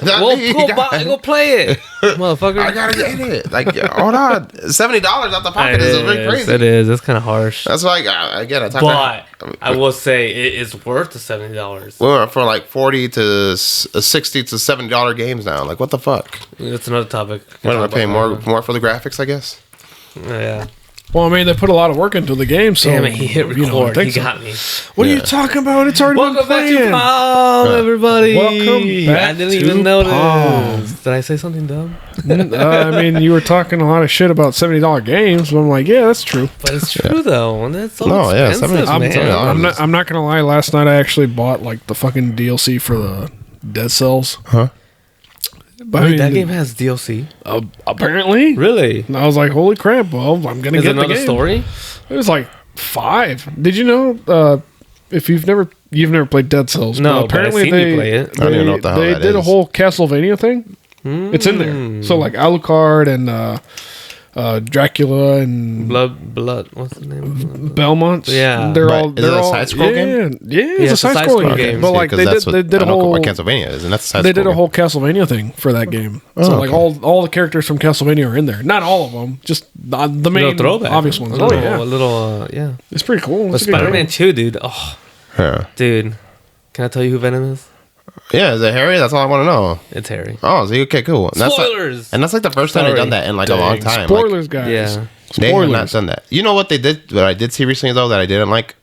Go play it, motherfucker. I gotta get it. Like, hold on, $70 out the pocket is very crazy. It is. It's kind of harsh. That's why again. I will say it is worth the $70. We're for like $40 to $60 to $70 games now. Like, what the fuck? That's another topic. What am I paying more for the graphics? I guess. Yeah. Well, I mean, they put a lot of work into the game, so... Damn it, he hit record. He so. got me. What are you talking about? It's already been Welcome back playing. to Palm, everybody. Welcome back I didn't to even notice. Palm. Did I say something dumb? I mean, you were talking a lot of shit about $70 games, but I'm like, yeah, that's true. But it's true, though. And that's so $70 expensive, man. I'm not going to lie. Last night, I actually bought, like, the fucking DLC for the Dead Cells. Huh? But Wait, that game has DLC? Apparently. Really? And I was like, holy crap, well, I'm going to get the game. Is it another story? It was like 5. Did you know, if you've never played Dead Cells? No, apparently but I've seen you play it. I don't even know what the hell they that did a is. whole Castlevania thing. It's in there. So like Alucard and Dracula and Blood. What's the name? Belmont. Yeah. They're But all. is it They're a all side-scroll game? Yeah, it's a side-scrolling game. But like they did a whole. What Castlevania is, and that's a side They did a whole Castlevania thing for that game. So like all the characters from Castlevania are in there. Not all of them, just the main throwback. obvious ones. A little, yeah. It's pretty cool. But It's a good game. Spider-Man 2, dude. Oh, Yeah. dude. Can I tell you who Venom is? Yeah, is it Harry? That's all I want to know. It's Harry. Oh, so okay, cool. And Spoilers! That's like the first time they've done that in like a long time. Spoilers, guys. Yeah. They have not done that. You know what they did? What I did see recently though that I didn't like?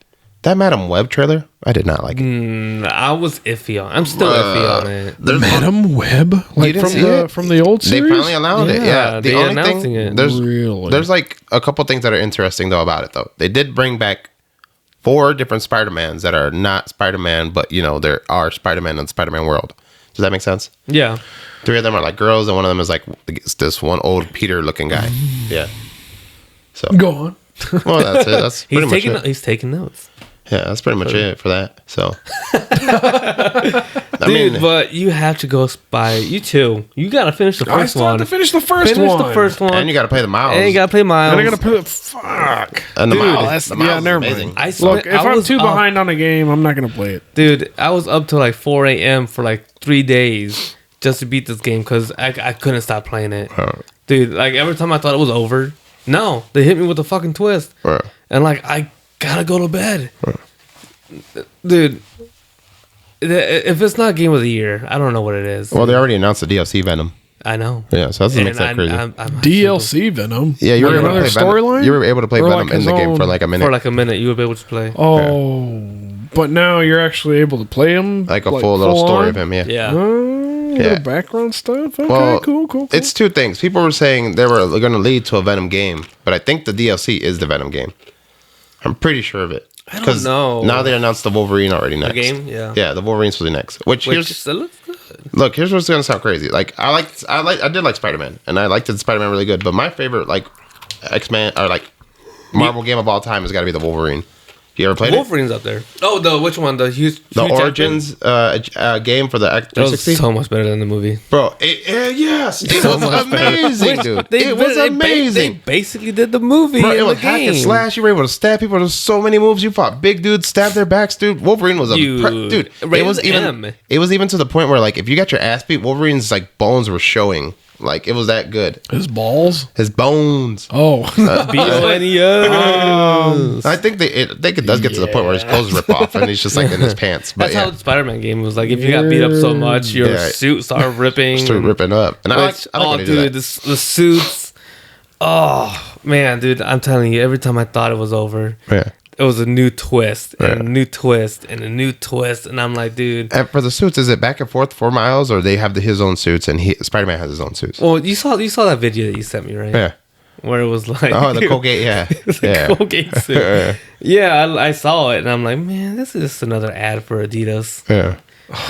That Madam Web trailer. I did not like it. I was iffy on. I'm still iffy on it. Madam Web, like didn't see it? from the old series. They finally allowed it. Yeah, they announcing it. There's like a couple things that are interesting though about it though. They did bring back 4 different Spider-Mans that are not Spider-Man, but you know there are Spider-Man in the Spider-Man world. Does that make sense? Yeah. 3 of them are like girls, and one of them is like this one old Peter-looking guy. Yeah. So Go on. well, that's it. That's pretty much it. He's taking notes. Yeah, that's pretty much it for that. So, Dude, but you have to go by you too. You gotta finish the first I still have one. to finish the first one. and you got to play the Miles. And you gotta play Miles. And I gotta put fuck. And the Dude, Miles. The Miles is never amazing. mind. Look, if I'm too behind on a game, I'm not gonna play it. Dude, I was up till like 4 a.m. for like 3 days just to beat this game because I couldn't stop playing it. Dude, like every time I thought it was over, no, they hit me with a fucking twist. And like, I gotta go to bed. Dude, if it's not Game of the Year, I don't know what it is. Well, they already announced the DLC Venom. I know. Yeah, so that's what makes that crazy. DLC Venom. Yeah, you were able another to play storyline. Venom. You were able to play Or Venom like in the his game for own- like a minute. For like a minute, you would be able to play. Oh, but now you're actually able to play him like a full little story of him. Yeah. Yeah. Little background stuff. Okay, Well, cool. It's 2 things. People were saying they were going to lead to a Venom game, but I think the DLC is the Venom game. I'm pretty sure of it. I don't know. Now they announced the Wolverine already next. The game? Yeah. Yeah, the Wolverine's supposed to be next. Which it looks good. Look, here's what's gonna sound crazy. Like I did like Spider-Man, and I liked the Spider-Man really good. But my favorite like X-Men or like Marvel game of all time has got to be the Wolverine. You ever played Wolverine's up there. Oh, which one? The Hugh Origins game for the X360. That was so much better than the movie, bro. Yes, it was amazing, dude. It was amazing. They basically did the movie. Bro, it in was the hack and game. slash. You were able to stab people. There's so many moves. You fought big dudes, stabbed their backs, dude. Wolverine was dude. It was even to the point where like if you got your ass beat, Wolverine's like bones were showing. Like it was that good. His balls, his bones. Oh, I think it does get to the point where his clothes rip off and he's just like in his pants. But that's how the Spider-Man game was. Like if you got beat up so much, your suit started ripping. Started ripping up. And I like when they do that. The suits. Oh man, dude, I'm telling you, every time I thought it was over, it was a new twist and a new twist and a new twist, and I'm like, dude. And for the suits, is it back and forth for Miles, or they have his own suits and Spider-Man has his own suits? Well, you saw that video that you sent me, right? Yeah. Where it was like, oh, the Colgate, the Colgate suit. Yeah, I saw it, and I'm like, man, this is just another ad for Adidas. Yeah.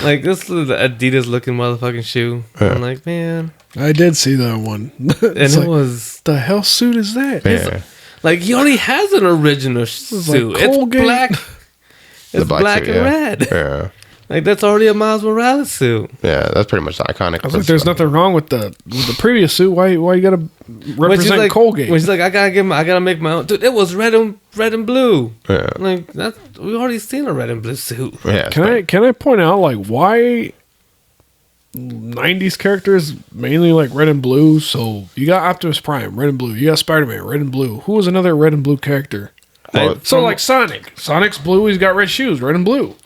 Like this is the Adidas looking motherfucking shoe. I'm like, man. I did see that one, and it was the hell suit is that? Yeah. Like he already has an original suit. Like it's black. It's black suit, and red. Yeah. Like that's already a Miles Morales suit. Yeah, that's pretty much the iconic. I was like, there's nothing wrong with the previous suit. Why you gotta represent like, Colgate? When she's like, I gotta make my own. Dude, it was red and blue. Yeah. Like we already seen a red and blue suit. Yeah. Can I point out like why 90s characters, mainly like red and blue. So you got Optimus Prime, red and blue. You got Spider-Man, red and blue. Who was another red and blue character? So like Sonic. Sonic's blue. He's got red shoes, red and blue.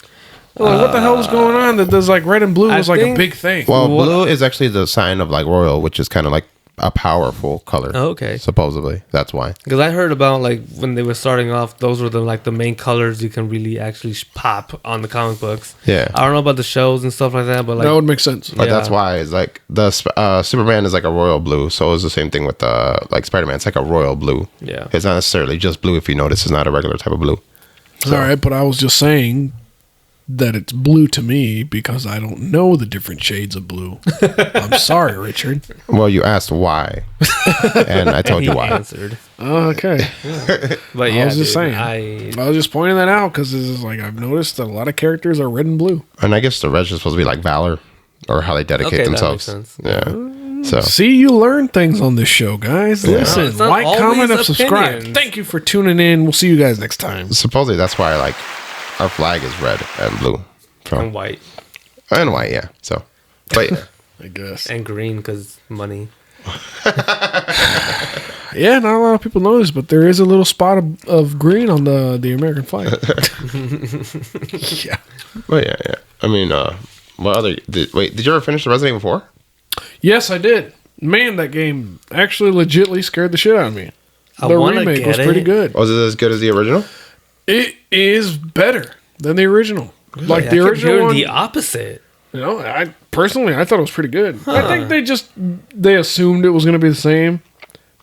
Like, what the hell is going on? That does like red and blue was like a big thing. Well, blue is actually the sign of like royal, which is kind of like a powerful color. Oh, okay. Supposedly, that's why. Because I heard about like when they were starting off, those were the main colors you can really actually pop on the comic books. Yeah. I don't know about the shows and stuff like that, but like that would make sense. But that's why it's like the Superman is like a royal blue, so it's the same thing with like Spider-Man. It's like a royal blue. Yeah. It's not necessarily just blue. If you notice, it's not a regular type of blue. So. All right, but I was just saying that it's blue to me because I don't know the different shades of blue. I'm sorry, Richard. Well, you asked why, and I told you why. Answered. Okay. But yeah, I was just saying. I was just pointing that out because this is like I've noticed that a lot of characters are red and blue. And I guess the red is supposed to be like valor, or how they dedicate themselves. That makes sense. Yeah. So see, you learn things on this show, guys. Listen, like, comment, and subscribe. Thank you for tuning in. We'll see you guys next time. Supposedly, that's why like our flag is red and blue, and white, yeah. So, but yeah. I guess and green because money. Yeah, not a lot of people know this, but there is a little spot of green on the American flag. Yeah. Well, yeah. I mean, what other? Did you ever finish the Resident Evil 4? Yes, I did. Man, that game actually legitly scared the shit out of me. The remake was pretty good. Was it as good as the original? It is better than the original. Really? Like the original one, the opposite. You know, I thought it was pretty good. I think they assumed it was going to be the same.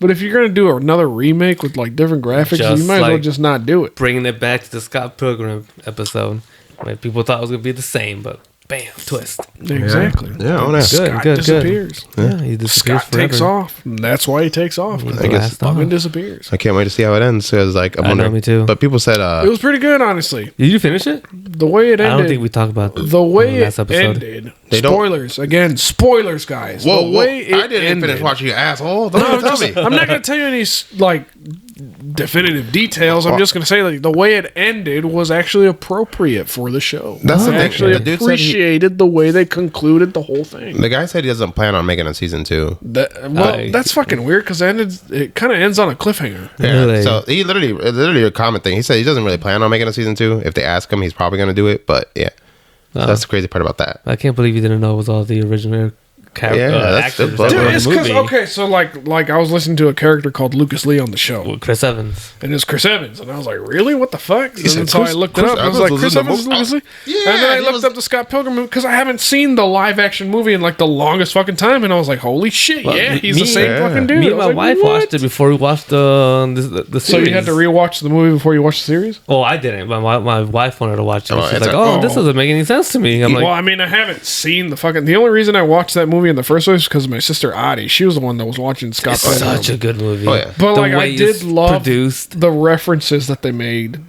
But if you're going to do another remake with like different graphics, you might as well just not do it. Bringing it back to the Scott Pilgrim episode. Right? People thought it was going to be the same, but bam, twist. Exactly. Yeah, Scott disappears. Yeah, he disappears Scott takes off. And that's why he takes off. I guess fucking disappears. I can't wait to see how it ends. Because like I'm wondering, me too. But people said it was pretty good, honestly. Did you finish it? The way it ended. I don't think we talked about the way it last episode. Ended. Spoilers again. Spoilers, guys. Whoa! I didn't finish watching, you asshole. Don't tell me. I'm not going to tell you any like definitive details. I'm just going to say like the way it ended was actually appropriate for the show. That's the thing. I actually appreciated the way they concluded the whole thing. The guy said he doesn't plan on making a season 2. That's fucking weird because it kind of ends on a cliffhanger. Yeah. Really? So he literally a comment thing. He said he doesn't really plan on making a season 2. If they ask him, he's probably going to do it. But yeah, so that's the crazy part about that. I can't believe you didn't know it was all the original actors. Dude, it's because so like I was listening to a character called Lucas Lee on the show. Well, Chris Evans. And it's Chris Evans. And I was like, really? What the fuck? And so I looked it up. And I was like, Chris Evans is Lucas Lee? Yeah. And then I looked up the Scott Pilgrim movie because I haven't seen the live action movie in like the longest fucking time. And I was like, holy shit, he's the same fucking dude. Me and my wife watched it before we watched the series. So you had to rewatch the movie before you watched the series? Oh, I didn't. But my wife wanted to watch it. She's like, this doesn't make any sense to me. I'm like, well, I mean, I haven't seen the fucking... The only reason I watched that movie in the first place is because my sister Adi, she was the one that was watching Scott Pilgrim. Such a good movie. Oh, yeah. But like, I did love the references that they made.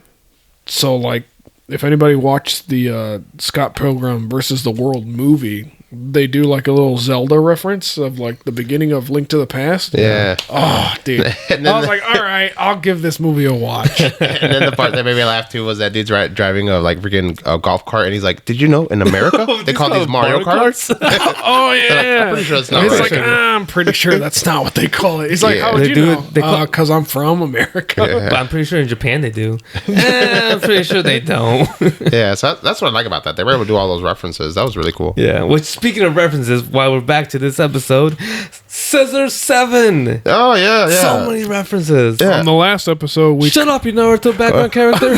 So like, if anybody watched the Scott Pilgrim versus the World movie, they do like a little Zelda reference of like the beginning of Link to the Past. Yeah. Oh, dude. I was like, all right, I'll give this movie a watch. And then the part that made me laugh too was that dude's driving a like freaking golf cart, and he's like, "Did you know in America they call these Mario Karts?" Oh yeah. I'm pretty sure it's not. He's like, I'm pretty sure that's not what they call it. He's like, how would you know? Because I'm from America. Yeah. But I'm pretty sure in Japan they do. I'm pretty sure they don't. Yeah, so that's what I like about that. They were able to do all those references. That was really cool. Yeah. Which, speaking of references, while we're back to this episode, Scissor 7. Oh yeah. So many references. Yeah. On the last episode, shut up, you Naruto background character.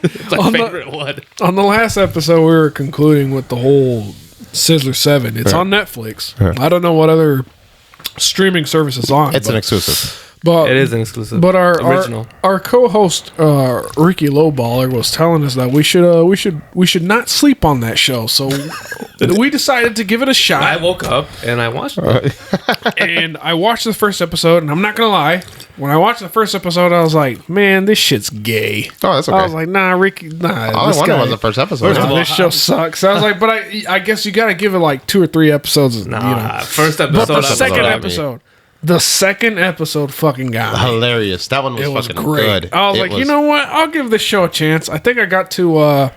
It's my favorite one. On the last episode, we were concluding with the whole Sizzler 7. It's on Netflix. I don't know what other streaming service it's on. It's an exclusive. But it is an exclusive. But our co-host Ricky Lowballer was telling us that we should not sleep on that show. So we decided to give it a shot. I woke up and I watched it. And I watched the first episode, and I'm not gonna lie, when I watched the first episode, I was like, man, this shit's gay. Oh, that's okay. I was like, nah, Ricky, nah. All I wanted was the first episode. This show sucks. I was like, but I guess you gotta give it like 2 or 3 episodes. Nah, first episode. But the second episode fucking got me. Hilarious. That one was fucking great. I was like, you know what? I'll give this show a chance. I think I got to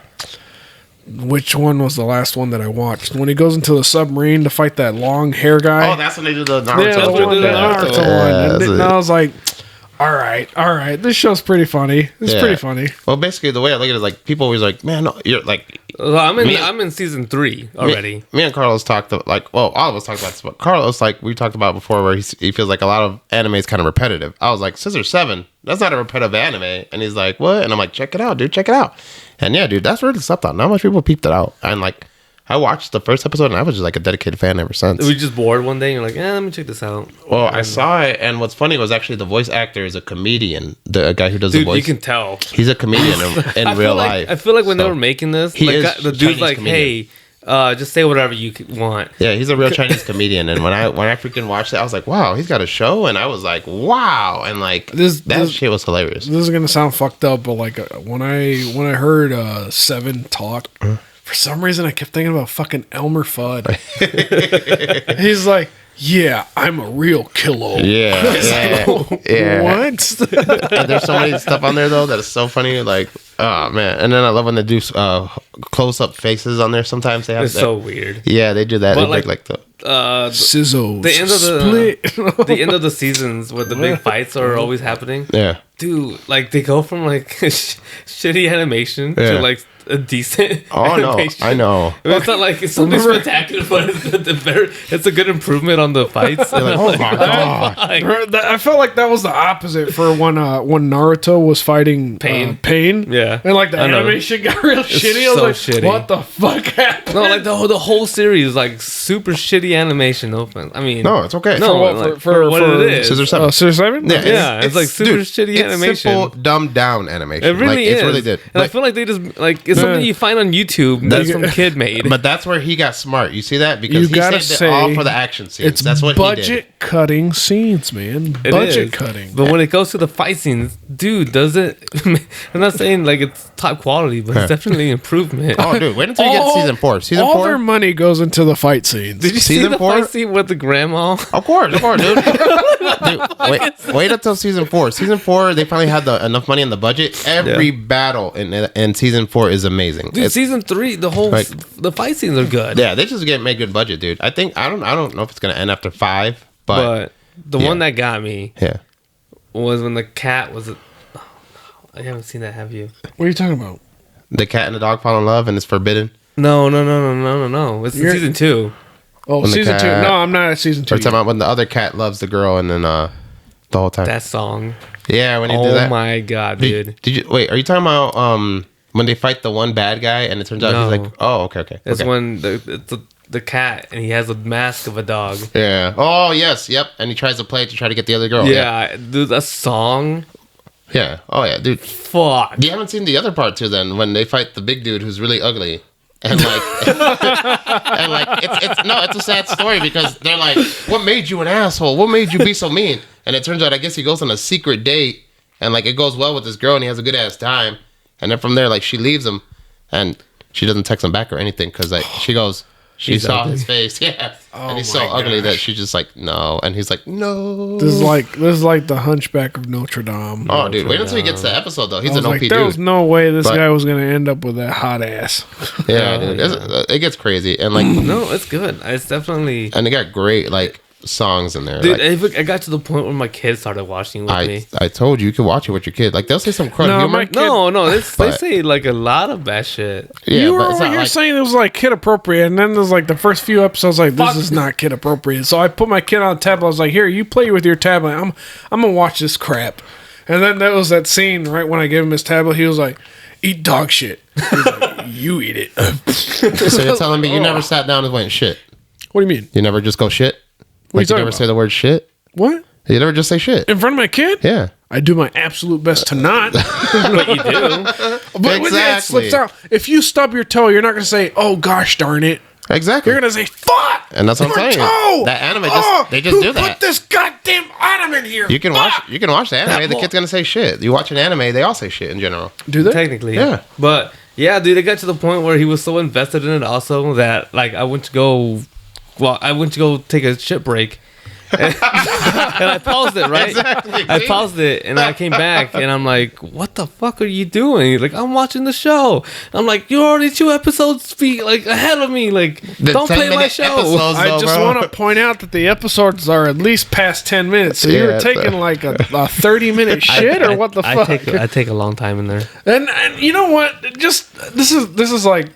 which one was the last one that I watched? When he goes into the submarine to fight that long hair guy. Oh, that's when they do the Naruto. Yeah, the Naruto one. And I was like, all right. This show's pretty funny. It's pretty funny. Well, basically, the way I look at it is like people always like, man, no, you're like. Well, I'm in season 3 already. Me and Carlos talked like, well, all of us talked about this, but Carlos, like we talked about before, where he feels like a lot of anime is kind of repetitive. I was like, Scissor 7, that's not a repetitive anime, and he's like, what? And I'm like, check it out, dude, check it out. And yeah, dude, that's really slept on. Not much people peeped it out, and like. I watched the first episode and I was just like a dedicated fan ever since. We just bored one day and you're like, let me check this out. Well, I saw it, and what's funny was actually the voice actor is a comedian. The guy who does the voice. You can tell. He's a comedian in real life. I feel like when they were making this, the dude's like, comedian. Hey, just say whatever you want. Yeah, he's a real Chinese comedian. And when I freaking watched it, I was like, wow, he's got a show. And I was like, wow. And like, that shit was hilarious. This is going to sound fucked up, but like when I heard Seven talk, for some reason, I kept thinking about fucking Elmer Fudd. He's like, yeah, I'm a real killer. Yeah. What? And there's so many stuff on there, though, that is so funny. Like, oh, man. And then I love when they do close-up faces on there. Sometimes they have It's so weird. Yeah, they do that. But they like the... Sizzles. The end of split. The end of the seasons where the big fights are always happening. Yeah. Dude, like, they go from, like, shitty animation to, like, a decent animation. I know. It's not like it's something spectacular, but it's a good improvement on the fights. Like, oh my god! I felt like that was the opposite for when Naruto was fighting Pain. Yeah, and like the animation got real shitty. I was like, shitty. What the fuck happened? No, like the whole series, like super shitty animation. I mean, no, it's okay. No, for what it is. Scissor 7. Scissor 7? Yeah, it's like super shitty animation. It's simple, dumbed down animation. It really is. It's really good. And I feel like they just like it's something you find on YouTube that's from Kid Made. But that's where he got smart. You see that? Because he saved it all for the action scenes. That's what he did. Budget cutting scenes, man. Budget cutting. But when it goes to the fight scenes, dude, does it? I'm not saying like it's top quality, but it's definitely improvement. Oh, dude, wait until you get season 4. Season 4, all their money goes into the fight scenes. Did you see the fight scene with the grandma? Of course, dude. Wait until season 4. Season 4, they finally had enough money in the budget. Every battle in season 4 is amazing. Dude, season 3, the fight scenes are good. Yeah, they just make good budget, dude. I think I don't know if it's gonna end after 5, but the one that got me, was when the cat was. I haven't seen that. Have you? What are you talking about? The cat and the dog fall in love and it's forbidden. No. It's season 2. Oh, when season 2. No, I'm not at season 2. We're talking about when the other cat loves the girl and then the whole time. That song. Yeah, when he did that. Oh my god, dude. Did you wait? Are you talking about when they fight the one bad guy and it turns out he's like, oh, okay. It's when the cat and he has a mask of a dog. Yeah. Oh yes, yep. And he tries to play it to try to get the other girl. Yeah, dude, that song. Yeah. Oh yeah, dude. Fuck. You haven't seen the other part too? Then when they fight the big dude who's really ugly. And like, and like, it's a sad story because they're like, what made you an asshole? What made you be so mean? And it turns out, I guess he goes on a secret date and like it goes well with this girl and he has a good ass time. And then from there, like she leaves him and she doesn't text him back or anything because like she goes, she saw ugly. His face, and he's so ugly that she's just like no, and he's like no. This is like the Hunchback of Notre Dame. Oh, dude, wait until he gets to the episode though. He's an OP dude. There was no way this guy was gonna end up with that hot ass. Yeah, dude, it gets crazy and like no, it's good. It's definitely and they got great like songs in there. Dude, like, I got to the point where my kids started watching with me. I told you can watch it with your kid. Like they'll say some crud humor. No, they say like a lot of bad shit. Yeah, you were over here saying it was like kid appropriate, and then there's like the first few episodes like this is not kid appropriate. So I put my kid on a tablet. I was like, here, you play with your tablet. I'm gonna watch this crap. And then there was that scene right when I gave him his tablet. He was like, eat dog shit. Like, you eat it. So you're telling me you never sat down and went shit? What do you mean? You never just go shit? Like you never say the word shit? What? You never just say shit? In front of my kid? Yeah. I do my absolute best to not. But you do. But when it slips out, if you stub your toe, you're not going to say, oh gosh darn it. Exactly. You're going to say, fuck! And that's what I'm saying. Toe! That anime, they just do that. Put this goddamn item in here. You can watch the anime, the kid's going to say shit. You watch an anime, they all say shit in general. Do they? Technically. Yeah. But, yeah, dude, it got to the point where he was so invested in it also that, like, I went to go take a shit break. and I paused it, right? Exactly. I paused it, and I came back, and I'm like, what the fuck are you doing? He's like, I'm watching the show. I'm like, you're already 2 episodes ahead of me. Like, don't play my show. I just want to point out that the episodes are at least past 10 minutes. So you were taking like a 30-minute shit, or what the fuck? I take a long time in there. And you know what? Just this is like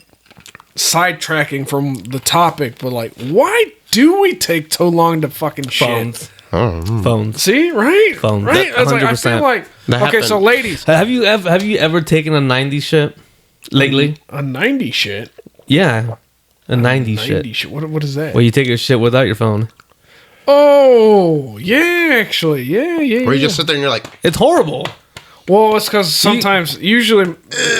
sidetracking from the topic, but like, why do we take so long to fucking shit? Phones. See, right? Phones. Right? It's like, I feel like okay, so ladies, have you ever taken a 90s shit lately? A 90 shit? Yeah, a 90s shit. What is that? Where you take a shit without your phone. Oh, yeah, actually, yeah. Where you just sit there and you're like, it's horrible. Well, it's because sometimes, usually,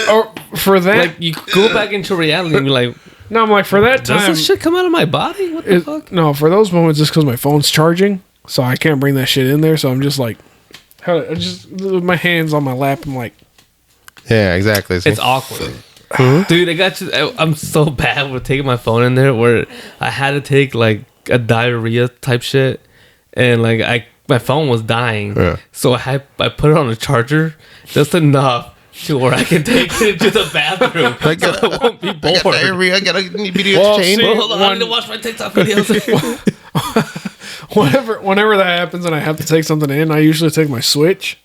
or for that, like you go back into reality and you're like, no, I'm like, for that time, does this shit come out of my body? What the fuck? No, for those moments, it's because my phone's charging, so I can't bring that shit in there. So I'm just like, with my hands on my lap, I'm like, yeah, exactly. It's awkward. Dude, I'm so bad with taking my phone in there where I had to take like a diarrhea type shit, and like my phone was dying, so I put it on a charger just enough to where I can take it into the bathroom so I won't be bored. I got a video change. Hold on, I need to watch my TikTok videos. whenever that happens and I have to take something in, I usually take my Switch,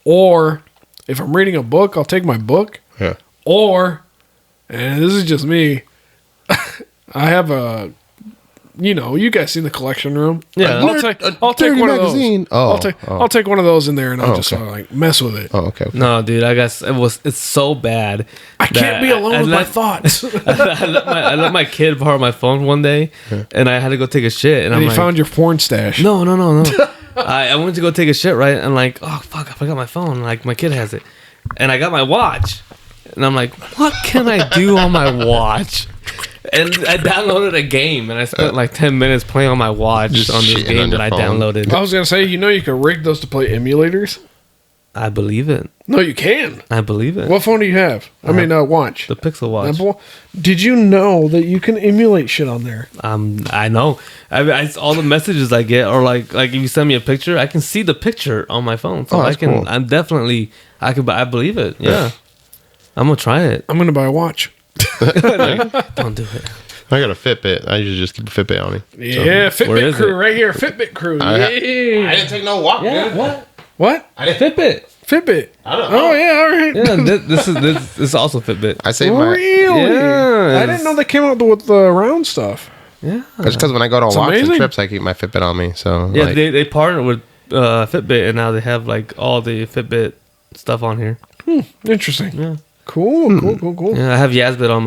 or if I'm reading a book, I'll take my book. Yeah. Or, and this is just me, I have a. You know, you guys seen the collection room? Yeah, I'll take one magazine. of those. I'll take one of those in there, and I'll just like mess with it. Oh, okay. No, dude, I guess it's so bad. I can't be alone with my thoughts. I let my kid borrow my phone one day, and I had to go take a shit, and he found your porn stash. No. I went to go take a shit, right? And like, oh fuck, I forgot my phone. Like my kid has it, and I got my watch, and I'm like, what can I do on my watch? And I downloaded a game, and I spent like 10 minutes playing on my watch on this game that I downloaded. I was gonna say, you can rig those to play emulators. I believe it. No, you can. I believe it. What phone do you have? Watch. The Pixel Watch. Did you know that you can emulate shit on there? I know. All the messages I get are like if you send me a picture, I can see the picture on my phone. So I can. Cool. I believe it. Yeah. I'm gonna try it. I'm gonna buy a watch. Don't do it. I got a Fitbit. I usually just keep a Fitbit on me. Yeah, so, Fitbit crew right here. Fitbit crew. I didn't take no walk. Yeah, dude. What? I didn't Fitbit. I don't know. Oh yeah, all right. Yeah, this is also Fitbit. I saved my. Really? Yeah. I didn't know they came out with the round stuff. Yeah. It's because when I go on walks and trips, I keep my Fitbit on me. So yeah, like, they partnered with Fitbit, and now they have like all the Fitbit stuff on here. Interesting. Yeah. Cool. Yeah, I have Yazbit on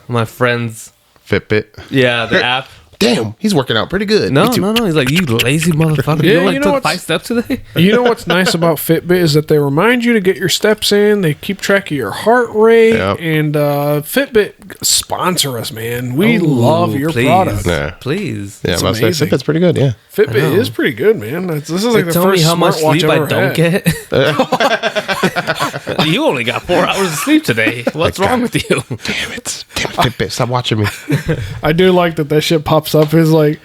my friend's Fitbit. Yeah, the app. Damn, he's working out pretty good. No. He's like, you lazy motherfucker. Yeah, you took 5 steps today? You know what's nice about Fitbit is that they remind you to get your steps in. They keep track of your heart rate. Yep. And Fitbit sponsor us, man. We love your product. Yeah. Please. Yeah, Fitbit's pretty good, yeah. Fitbit is pretty good, man. This is like the tell first me how much sleep I don't get. You only got 4 hours of sleep today. What's wrong with you? Damn it, Fitbit, stop watching me. I do like that shit pops up. Is like,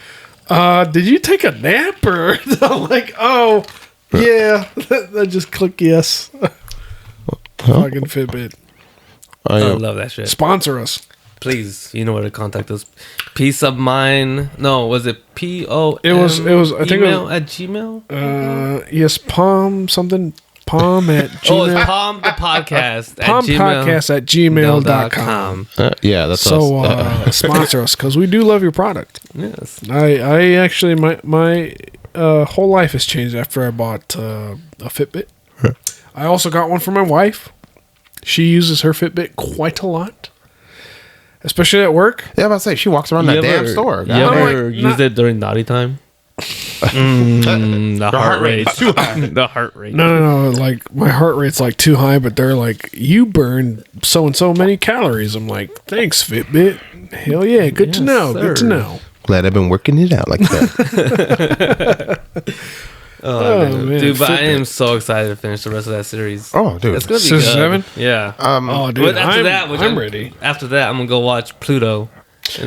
did you take a nap? Or I'm like, oh, yeah. I just click yes. Fucking Fitbit. I love that shit. Sponsor us. Please, you know where to contact us. Peace of Mind. No, was it PO? It was. I think it was at Gmail. Yes, Palm something. Palm at Gmail. Oh, it's Palm the Podcast. Palm Podcast at gmail.com. Yeah, that's so sponsor us because we do love your product. Yes. I actually my whole life has changed after I bought a Fitbit. I also got one for my wife. She uses her Fitbit quite a lot. Especially at work. Yeah, I was about to say, she walks around that damn store. You ever used it during naughty time? The heart rate's too high. The heart rate. No. Like, my heart rate's like too high, but they're like, you burn so and so many calories. I'm like, thanks, Fitbit. Hell yeah. Good to know. Sir. Good to know. Glad I've been working it out like that. Man. Dude, but Fitbit. I am so excited to finish the rest of that series. Oh, dude, it's gonna be good. 7? Yeah. Dude, I'm ready. After that, I'm gonna go watch Pluto.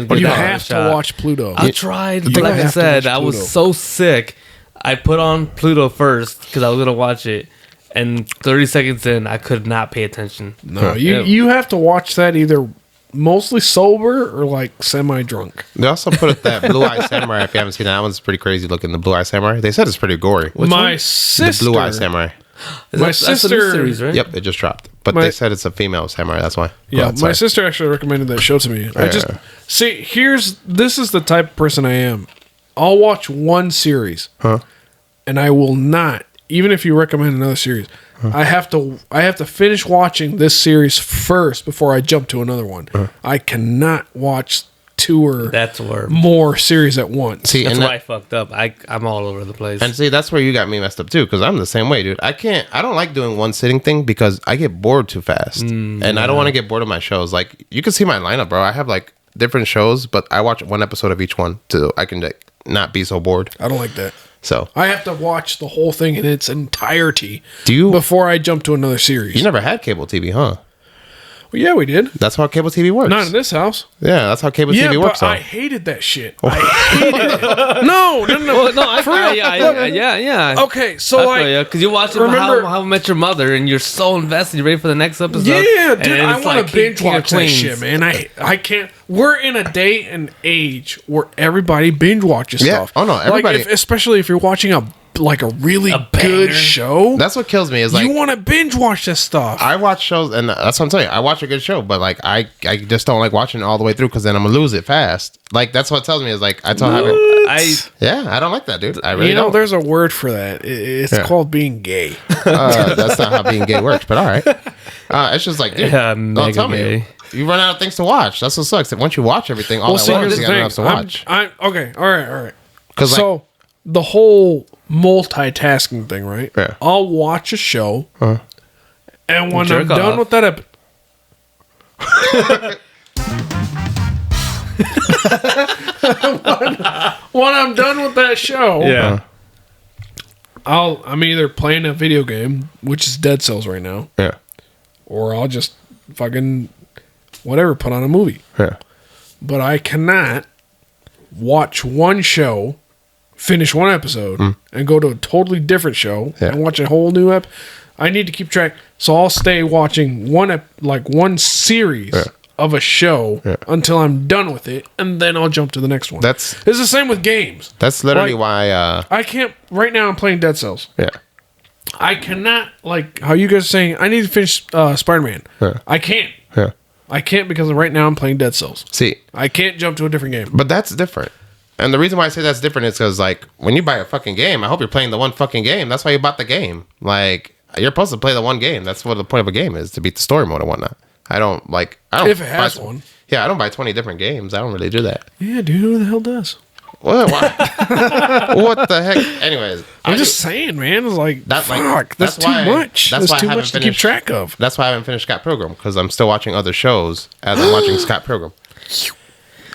But you have to watch Pluto. I tried. Like I said, I was so sick. I put on Pluto first because I was gonna watch it, and 30 seconds in, I could not pay attention. No, you have to watch that either mostly sober or like semi-drunk. They also put it that Blue Eye Samurai. If you haven't seen that one's pretty crazy looking. The Blue Eye Samurai. They said it's pretty gory. My sister, the Blue Eye Samurai. My sister, series, right? Yep, it just dropped. But they said it's a female samurai. That's why. Yeah, my sister actually recommended that show to me. I just see. This is the type of person I am. I'll watch one series, and I will not. Even if you recommend another series, I have to finish watching this series first before I jump to another one. I cannot watch two or more series at once. See, that's why I fucked up. I'm all over the place. And see, that's where you got me messed up too, because I'm the same way, dude. I don't like doing one sitting thing because I get bored too fast, and I don't want to get bored of my shows. Like, you can see my lineup, bro. I have like different shows, but I watch one episode of each one so I can like, not be so bored. I don't like that. So I have to watch the whole thing in its entirety before I jump to another series. You never had cable TV, huh? Well, yeah, we did. That's how cable TV works. Not in this house. Yeah, that's how cable TV works. I hated that shit. I hated it. No. Well, no, yeah. Okay, so because you watch How I Met Your Mother, and you're so invested, you're ready for the next episode. Yeah, dude, I want to binge watch that shit, man. I can't. We're in a day and age where everybody binge watches stuff. Oh no, everybody. Like especially if you're watching a really good show. That's what kills me. Is like you want to binge watch this stuff. I watch shows, and that's what I'm telling you. I watch a good show, but like I just don't like watching it all the way through because then I'm gonna lose it fast. Like that's what tells me is like I don't like that, dude. I really don't. There's a word for that. It's called being gay. That's not how being gay works, but all right. It's just like, dude, don't tell me. You run out of things to watch. That's what sucks. Once you watch everything, all at once, you got enough to watch. Okay, all right. So the whole multitasking thing, right? Yeah. I'll watch a show, and when I'm done with that when I'm done with that show, I'm either playing a video game, which is Dead Cells right now, or I'll just fucking whatever, put on a movie. Yeah. But I cannot watch one show, finish one episode, and go to a totally different show and watch a whole new I need to keep track. So I'll stay watching one series of a show until I'm done with it, and then I'll jump to the next one. It's the same with games. That's literally why I can't. Right now, I'm playing Dead Cells. Yeah. I cannot, like how you guys are saying, I need to finish Spider-Man. I can't. Yeah. I can't because right now I'm playing Dead Cells. See, I can't jump to a different game. But that's different. And the reason why I say that's different is because, like, when you buy a fucking game, I hope you're playing the one fucking game. That's why you bought the game. Like, you're supposed to play the one game. That's what the point of a game is, to beat the story mode and whatnot. I don't if it has one. Yeah, I don't buy 20 different games. I don't really do that. Yeah, dude, who the hell does? What? What the heck? Anyways, I'm just saying, man. It's like, that's too much. That's too much to keep track of. That's why I haven't finished Scott Pilgrim, because I'm still watching other shows as I'm watching Scott Pilgrim.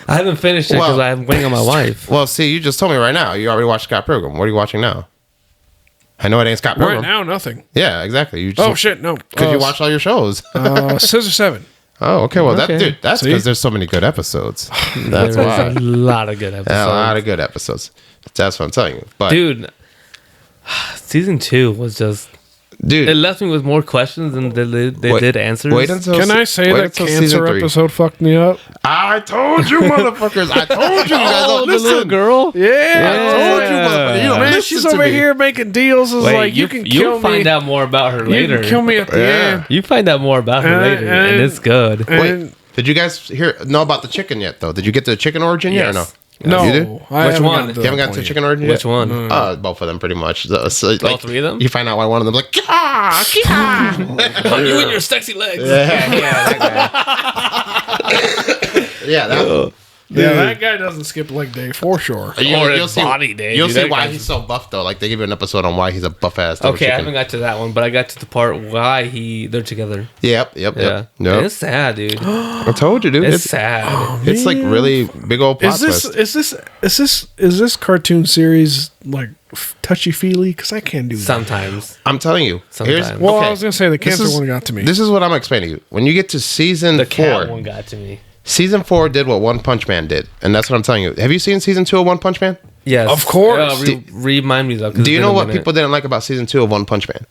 I haven't finished it because I'm waiting on my wife. Well, see, you just told me right now. You already watched Scott Pilgrim. What are you watching now? I know it ain't Scott Pilgrim. Right now, nothing. Yeah, exactly. You just, shit, no. Because you watched all your shows. Scissor 7. Oh, okay. Well, that's because there's so many good episodes. That's why. There's a lot of good episodes. Yeah, a lot of good episodes. That's what I'm telling you. But dude, season 2 was just... Dude, it left me with more questions than they did answers. Can I say that cancer episode fucked me up? I told you, motherfuckers. I told you guys don't listen. The little girl? Yeah. I told you, motherfuckers. You don't man, she's over here making deals. It's like, you can kill me. You'll find out more about her later. You can kill me at the end. You find out more about her later, and it's good. Wait, did you guys know about the chicken yet, though? Did you get the chicken origin yet or no? No. You did? Which one? You haven't gotten to chicken origin yet? Which one? Both of them, pretty much. So, like, all three of them? You find out why one of them's like, you and your sexy legs. That guy doesn't skip leg day for sure. You'll see body day. You'll see why he's so buff though. Like they give you an episode on why he's a buff ass. Okay, I haven't got to that one, but I got to the part why they're together. Yep. No, it's sad, dude. I told you, dude. It's sad. Oh, it's like really big old plot twist. Is this cartoon series like touchy feely? Because I can't do that. Sometimes. I'm telling you. Sometimes. Well, I was gonna say the cancer one got to me. This is what I'm explaining to you. When you get to season 4, the cat one got to me. Season 4 did what One Punch Man did, and that's what I'm telling you. Have you seen season 2 of One Punch Man? Yes, of course. Remind me though. Do you know what people didn't like about season 2 of One Punch Man?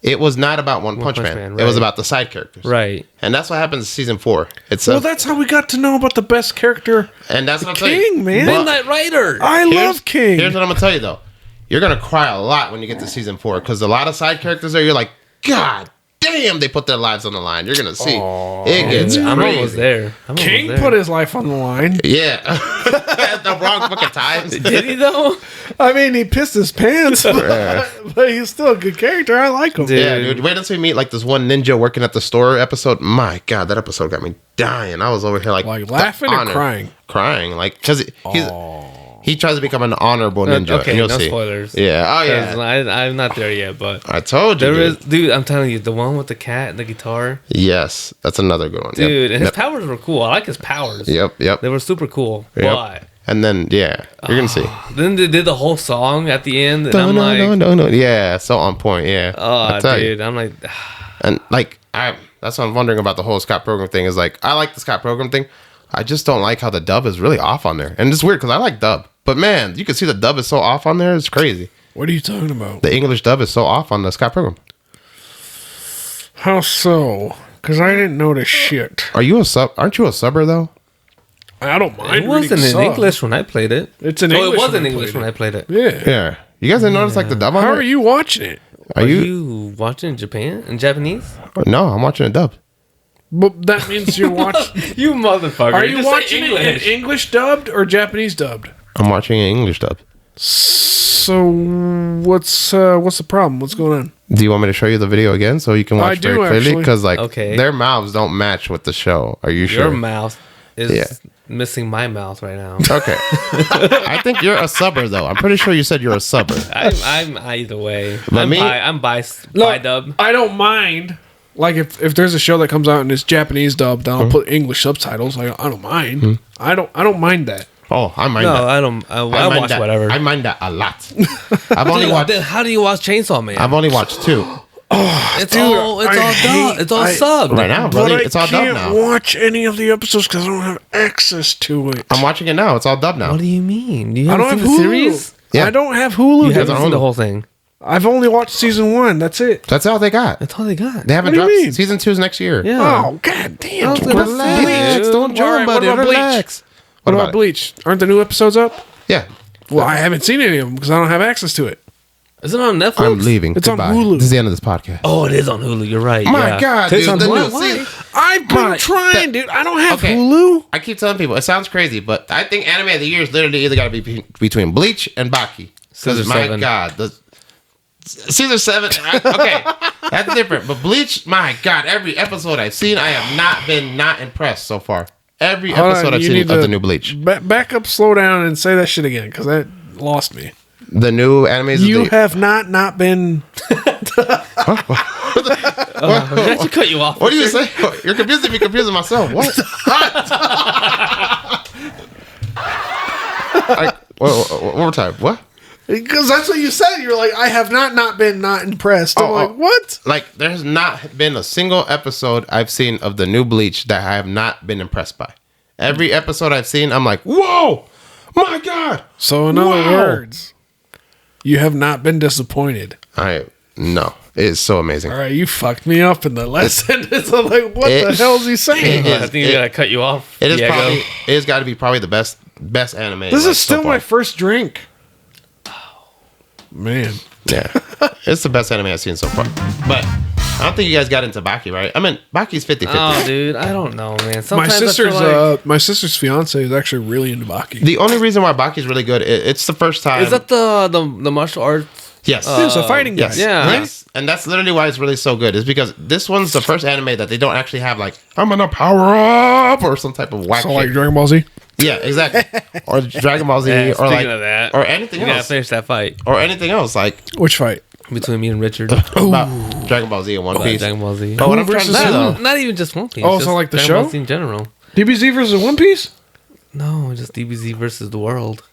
It was not about One Punch Man. Right. It was about the side characters. Right. And that's what happens in season 4. That's how we got to know about the best character. And that's what I'm King, telling you. Man. Midnight Rider. I love King. Here's what I'm going to tell you, though. You're going to cry a lot when you get to season 4, because a lot of side characters there, you're like, God damn, they put their lives on the line. You're going to see. It gets I'm crazy. almost there. King put his life on the line. Yeah. At the wrong fucking times. Did he, though? I mean, he pissed his pants, but he's still a good character. I like him. Dude. Yeah, dude. Wait until we meet like this one ninja working at the store episode. My God, that episode got me dying. I was over here like laughing or crying? Crying. Like, because he tries to become an honorable ninja. Okay, and you'll no see. spoilers. Yeah. Oh, yeah. I'm not there yet, but I told you. Dude, I'm telling you, the one with the cat and the guitar. Yes, that's another good one. Dude, and his powers were cool. I like his powers. Yep. They were super cool. Yep. But and then, yeah, you're going to see. Then they did the whole song at the end. And No. Yeah, so on point. Yeah. Oh, dude. I'm like. And like, that's what I'm wondering about the whole Scott Pilgrim thing is like, I like the Scott Pilgrim thing. I just don't like how the dub is really off on there. And it's weird because I like dub. But man, you can see the dub is so off on there. It's crazy. What are you talking about? The English dub is so off on the Scott Pilgrim. How so? Because I didn't notice shit. Aren't you a subber though? I don't mind. It wasn't in English when I played it. It's in English. It was in English when I played it. Yeah. You guys didn't notice like the dub on How there? are you watching it? Are you watching in Japan? In Japanese? No, I'm watching it dubbed. But that means you're watching. You motherfucker. Are you watching it in English dubbed or Japanese dubbed? I'm watching it English dub. So what's the problem? What's going on? Do you want me to show you the video again so you can watch very clearly? Because like their mouths don't match with the show. Are you sure? Your mouth is missing my mouth right now. Okay. I think you're a subber though. I'm pretty sure you said you're a subber. I'm either way. I'm bi-dub. I don't mind. Like if there's a show that comes out and it's Japanese dubbed, I'll put English subtitles. I don't mind. I don't mind that. Oh, I mind that. No, I don't. I watch that. whatever. I mind that a lot. I've only watched. How do you watch Chainsaw Man? I've only watched 2. It's all subbed right now, buddy. It's all dubbed now. I can't watch any of the episodes because I don't have access to it. I'm watching it now. It's all dubbed now. What do you mean? I don't have Hulu. Series? Yeah. I don't have Hulu. You haven't seen the whole thing. I've only watched season 1. That's it. That's all they got. That's all they got. They haven't dropped. Season 2 is next year. Yeah. Oh, god damn. Relax. Don't jump, buddy. Relax. What about Bleach? Aren't the new episodes up? Yeah. Well, I haven't seen any of them because I don't have access to it. Is it on Netflix? I'm leaving. It's Goodbye. on Hulu. This is the end of this podcast. Oh, it is on Hulu. You're right. My God, dude. I've been trying, dude. I don't have Hulu. I keep telling people, it sounds crazy, but I think anime of the year is literally either got to be between Bleach and Baki. Because, my God, Caesar 7. Okay, that's different. But Bleach, my God, every episode I've seen, I have not impressed so far. Every episode I've seen of the new Bleach. Back up, slow down, and say that shit again, because that lost me. The new animes. You have not been. I should cut you off. What do you say? You're confusing me, confusing myself. What? One more time. What? Because that's what you said. You're like, I have not been impressed. I'm like, what? Like, there's not been a single episode I've seen of the new Bleach that I have not been impressed by. Every episode I've seen, I'm like, whoa, my God. So in other words, you have not been disappointed. No, it's so amazing. All right, you fucked me up in the last sentence. I'm like, what the hell is he saying? I think you gotta cut you off. It has got to be probably the best anime. This is still my first drink. Man. Yeah. It's the best anime I've seen so far. But I don't think you guys got into Baki, right? I mean, Baki's 50-50. Oh, dude, I don't know, man. Sometimes my sister's fiance is actually really into Baki. The only reason why Baki's really good, it's the first time. Is that the martial arts? Yes. It's a fighting game. Yes. Yeah. Yes. And that's literally why it's really so good. Is because this one's the first anime that they don't actually have like, I'm gonna power up or some type of whack So shit. like Dragon Ball Z? Yeah, exactly. Or Dragon Ball Z or like of that, or anything you else. gotta finish that fight. Or anything else like Which fight? Between me and Richard. about Dragon Ball Z and One Piece. Dragon Ball Z. But what I'm trying to say though, not even just One Piece. Oh, so like the Dragon show? Ball Z in general. DBZ versus One Piece? No, just DBZ versus the world.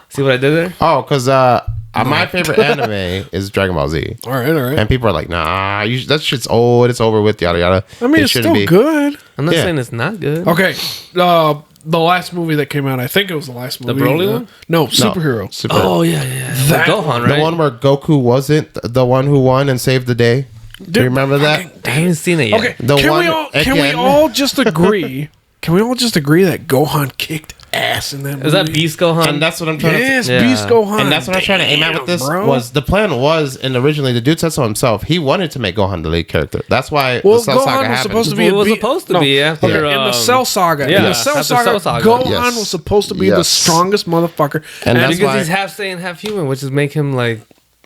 See what I did there? oh, because my favorite anime is Dragon Ball Z. All right. And people are like, nah, that shit's old. It's over with, yada, yada. I mean, it's still good. I'm not saying it's not good. Okay, the last movie that came out, I think it was the last movie. The Broly one? No, Superhero. Oh yeah. That Gohan, right? The one where Goku wasn't the one who won and saved the day. Do you remember that? I haven't seen it yet. Okay, can we all just agree? Can we all just agree that Gohan kicked ass in that movie? Is that Beast Gohan? And that's what I'm trying to. Yes, Beast Gohan. And that's what I'm trying to aim at with this. Bro. Was the plan was, and originally the dude said so himself. He wanted to make Gohan the lead character. That's why well, the Cell Gohan Saga was happened. supposed to be. It was supposed to be after in the Cell Saga. yeah, in the Cell after Saga, Cell Saga. Gohan Yes. was supposed to be the Yes. strongest motherfucker. And that's because why. he's half Saiyan, half human, which is make him like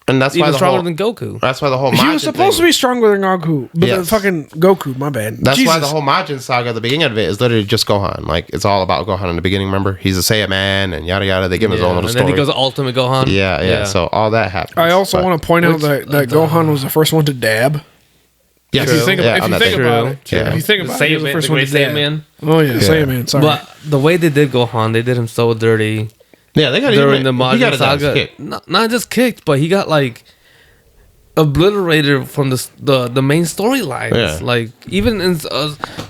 And that's why even the stronger whole. than Goku. That's why the whole. He Majin was supposed to thing- be stronger than Goku, but Yes. the fucking Goku. My bad. That's Jesus. why the whole Majin saga, the beginning of it, is literally just Gohan. Like it's all about Gohan in the beginning. Remember, he's a Saiyan man, and yada yada. They give him his own little and story. then he goes Ultimate Gohan. yeah. So all that happens. I also want to point out that Gohan was the first one to dab. Yes. If you think, Yeah, if on you that think thing. about it, True. if you think The about it, he was Saiyan the Man, first the one great to dab. Saiyan Man. Oh yeah, Saiyan Man. Sorry. But the way they did Gohan, they did him so dirty Yeah, they got during the he Majin got his ass Saga. kicked. Not just kicked, but he got like obliterated from the main storylines. Yeah. Like even in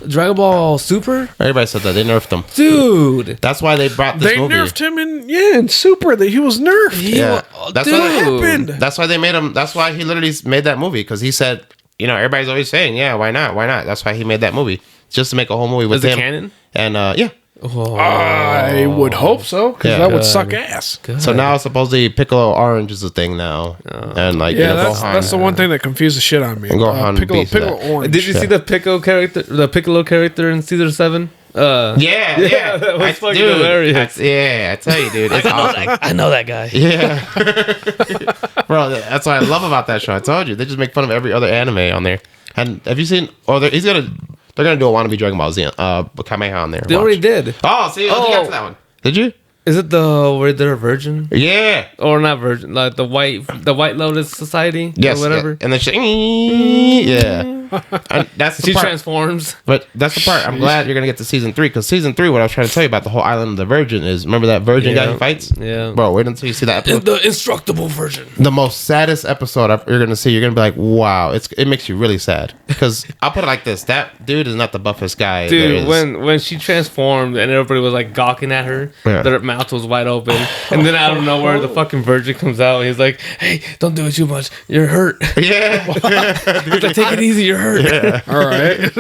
Dragon Ball Super, Everybody said that they nerfed him. dude. That's why they brought this They movie. nerfed him in Super. That he was nerfed. Yeah, that's dude. what happened. That's why they made him. That's why he literally made that movie because he said, you know, everybody's always saying, yeah, why not? Why not? That's why he made that movie just to make a whole movie with Is it him. canon? And yeah, Oh, I would hope so, because Yeah. that would Good. suck ass. good. so now supposedly Piccolo Orange is a thing now, and like Yeah, you know, that's the one thing that confused the shit out of me. And Gohan Piccolo beats that. Orange. Did you see the Piccolo character in Caesar 7? Yeah, that was fucking dude, hilarious. I tell you, dude, it's awesome. I know that guy. Yeah, bro, that's what I love about that show. I told you, they just make fun of every other anime on there. And have you seen? Oh, they're gonna do a wannabe Dragon Ball Z, Kamehameha on there. They already did. Oh, see, you got to that one. Did you? Is it the where they're a virgin Yeah. or not virgin? Like the White Lotus Society, Yes. or whatever. Yeah. And then she, yeah. And that's the She part. transforms. But that's the part. I'm glad you're gonna get to season 3 because season 3, what I was trying to tell you about the whole island of the Virgin is, remember that Virgin guy Yeah. who fights? Yeah. Bro, wait until you see that episode. The instructable version. The most saddest episode you're gonna see. You're gonna be like, wow, it makes you really sad because I'll put it like this: that dude is not the buffest guy. there Dude, is. when she transformed and everybody was like gawking at her, Yeah. their mouth was wide open, and then out of nowhere the fucking virgin comes out. And he's like, "Hey, don't do it too much. You're hurt. yeah, He's like, take it easy. You're hurt." All right.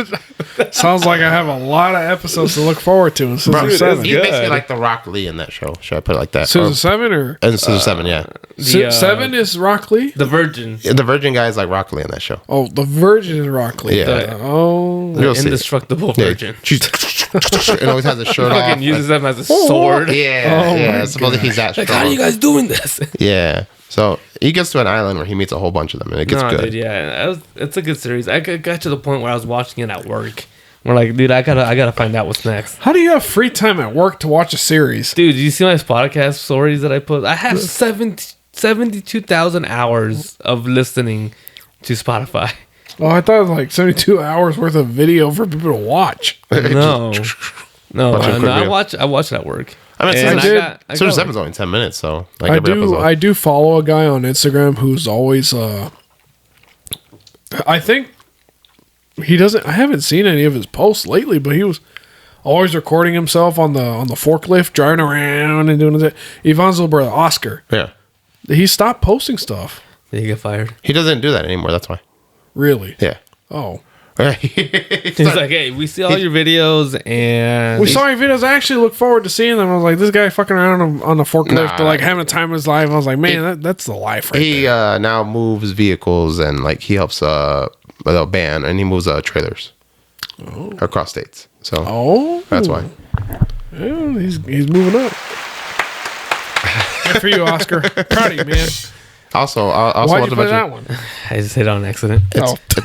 Sounds like I have a lot of episodes to look forward to in season bro, 7. he's good. basically like the Rock Lee in that show. Should I put it like that? Season 7 or and season 7, yeah. The, 7 is Rock Lee? The virgin, The Virgin guy is like Rock Lee in that show. Oh, the Virgin is Rock Lee. Yeah. Oh. You'll see. indestructible virgin. And always has his shirt off. Fucking uses them as a sword. Yeah, Oh yeah. my Supposedly he's that strong. Like, how are you guys doing this? Yeah. So he gets to an island where he meets a whole bunch of them, and it gets No, good. dude, yeah, it's a good series. I got to the point where I was watching it at work. We're like, dude, I gotta find out what's next. How do you have free time at work to watch a series? Dude, did you see my podcast stories that I put? I have 72,000 hours of listening to Spotify. Oh, I thought it was like 72 hours worth of video for people to watch. No, no, Watch a quick I video. watch it at work. I mean, And season, I season got- 7 is only 10 minutes, so like I every episode. I do follow a guy on Instagram who's always I think he doesn't I haven't seen any of his posts lately, but he was always recording himself on the forklift driving around and doing it. Yvonne's little brother Oscar. Yeah. He stopped posting stuff. Did he get fired? He doesn't do that anymore, that's why. Really? Yeah. Oh. He's like, hey, we see all your videos and We saw your videos. I actually look forward to seeing them. I was like, this guy fucking around on the forklift, Nah. like having a time of his life. I was like, man, that's the life right He now moves vehicles and like he helps a band and he moves trailers across states. So Oh, that's why. Yeah, he's moving up. Good for you, Oscar. Proud of you, man. Also, I also Why'd want you to play that mention. one? I just hit on accident. Oh. It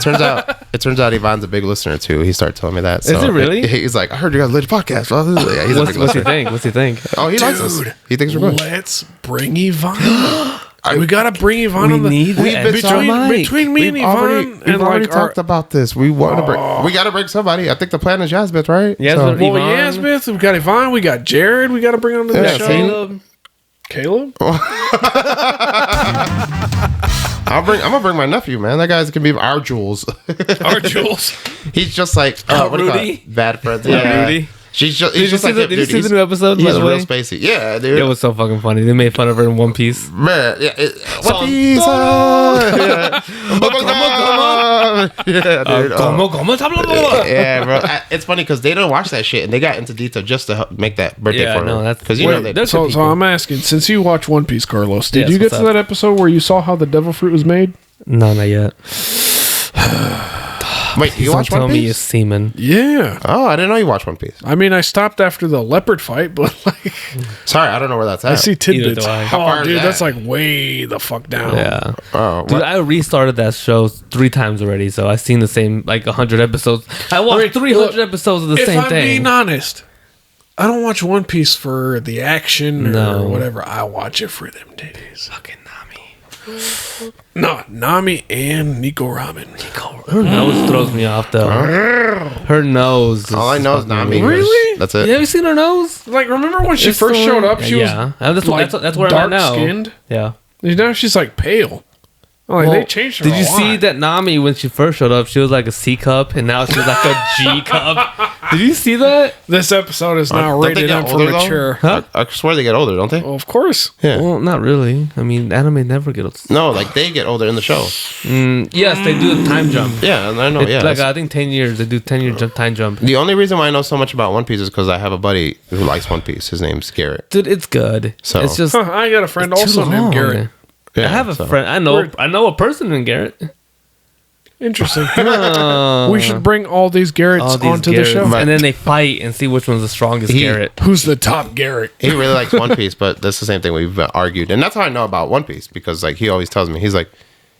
turns out Ivan's a big listener too. He started telling me that. Is it really? He's like, I heard you guys legit podcast. Well, yeah, he's a big What's he listener. think? What's he think? Oh, he likes us. Dude, He thinks we're good. Let's bring Yvonne. We gotta bring Yvonne We on the. need We've been between me and Yvonne We've and already like our, talked about this. We want to bring. We got to bring somebody. I think the plan is Yasmith, right? Yasmith, So- well, Yvonne. Yasmith, we've got Yvonne, we got Jared. We got to bring on the Yeah, show. see? Caleb. Caleb? I'm gonna bring my nephew, man. That guy's gonna be our Jules. Our Jules. He's just like what do you call Rudy? it? Bad friends. Yeah, Rudy. He's just Did you see the new episode? He's by the real way? spacey. Yeah, dude. It was so fucking funny. They made fun of her in One Piece. Man, yeah. One Piece. Yeah, bro. It's funny because they don't watch that shit and they got into detail just to help make that birthday for her. No, that's because you know they. So I'm asking, since you watch One Piece, Carlos, did Yes, you get what's to up? that episode where you saw how the devil fruit was made? No, not yet. Wait, you watch One Tell me it's Piece? semen. Yeah. Oh, I didn't know you watched One Piece. I mean, I stopped after the leopard fight, but like, Sorry, I don't know where that's at. I see tidbits. do I. How far Oh, is dude, that? that's like way the fuck down. Yeah. Oh, Dude, what? I restarted that show 3 times already, so I've seen the same, like, 100 episodes. I watched 300 episodes of the If same I'm thing. being honest, I don't watch One Piece for the action or No. whatever. I watch it for them titties. Fucking Nami. No, Nami and Nico Ramen. Her nose throws me off, though. Her nose. All I know is Nami. Really? That's You it. ever seen her nose? Like, remember when she It's first so- showed up? She yeah. was That's where I'm at now. dark-skinned. Yeah. Now she's like pale. Like, Well, they changed her. Did a you see lot. that Nami, when she first showed up, she was like a C cup, and now she's like a G cup? Did you see that? This episode is now Don't they rated get M for older, though? mature. I swear they get older, don't they? Well, of course. Yeah. Well, not really. I mean, anime never gets. No, like they get older in the show. Yes, they do a time jump. Yeah, I know. It's Yeah. like I think 10 years. They do 10-year time jump. The only reason why I know so much about One Piece is because I have a buddy who likes One Piece. His name's Garrett. Dude, it's good. So- It's just Huh, I got a friend too also named long. Garrett. Yeah, I have a so- friend. I know a person named Garrett. Interesting. We should bring all these Garretts All these onto Garretts. the show. And then they fight and see which one's the strongest Garrett. Who's the top Garrett? He really likes One Piece, but that's the same thing we've argued, and that's how I know about One Piece because like he always tells me he's like,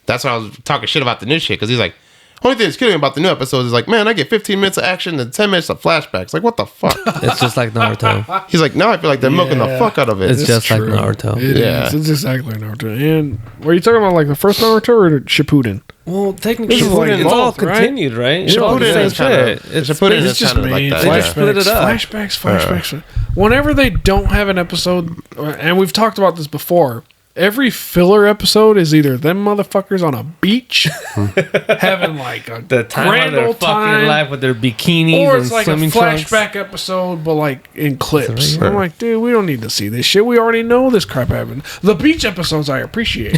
that's why I was talking shit about the new shit because he's like, only thing that's kidding about the new episodes is like, man, I get 15 minutes of action and 10 minutes of flashbacks. Like, what the fuck? It's just like Naruto. He's like, now I feel like they're milking the Yeah. fuck out of it. It's just like true. Naruto. It Yeah. is. It's exactly like Naruto. And were you talking about like the first Naruto or Shippuden? Well, technically, This is like it's all both, right? continued, right? It's all the Shippuden same is kinda- shit. It's Shippuden is It's just kinda like made that, They yeah. just split it up. Flashbacks. Whenever they don't have an episode, and we've talked about this before, every filler episode is either them motherfuckers on a beach having like a the time grand of their old fucking time, life with their bikinis or and it's like a swimming trunks. flashback episode, but like in clips. Right. I'm like, dude, we don't need to see this shit. We already know this crap happened. The beach episodes I appreciate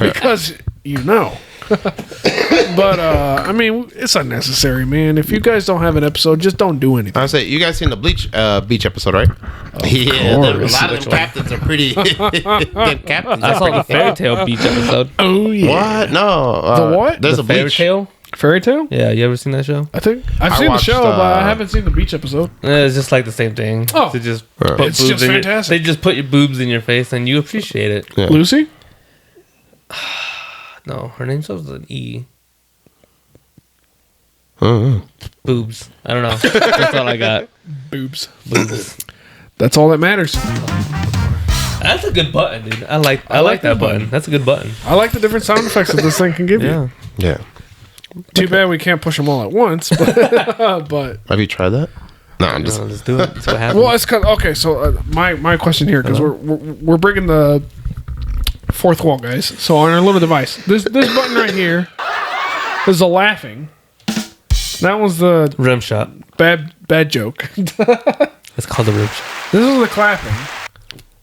because you know. But I mean, it's unnecessary, man. If you guys don't have an episode, just don't do anything. I would say you guys seen the Bleach beach episode, right? Yeah, a lot of them captains are pretty good captains. I saw the Fairy Tale Beach episode. Oh yeah. What? No. The what? There's The a Fairy Bleach. Tale? Fairy Tale? Yeah, you ever seen that show? I think I've I seen the watched, show, but I haven't seen the beach episode. It's just like the same thing. Oh. They just Right. put It's boobs just in your- fantastic. They just put your boobs in your face and you appreciate it. Yeah. Lucy? No, her name starts with an E. Uh-huh. Boobs. I don't know. That's all I got. Boobs. Boobs. That's all that matters. That's a good button, dude. I like like that that button. button. That's a good button. I like the different sound effects that this thing can give Yeah. you. Yeah. Too bad we can't push them all at once, but Have you tried that? No, I'm just. Let's do it. That's what happens. well, it's cause, okay. So my question here, because we're breaking the fourth wall, guys. So on our little device, this button right here is the laughing. That was the Rim shot. bad joke. It's called the rim shot. This is the clapping,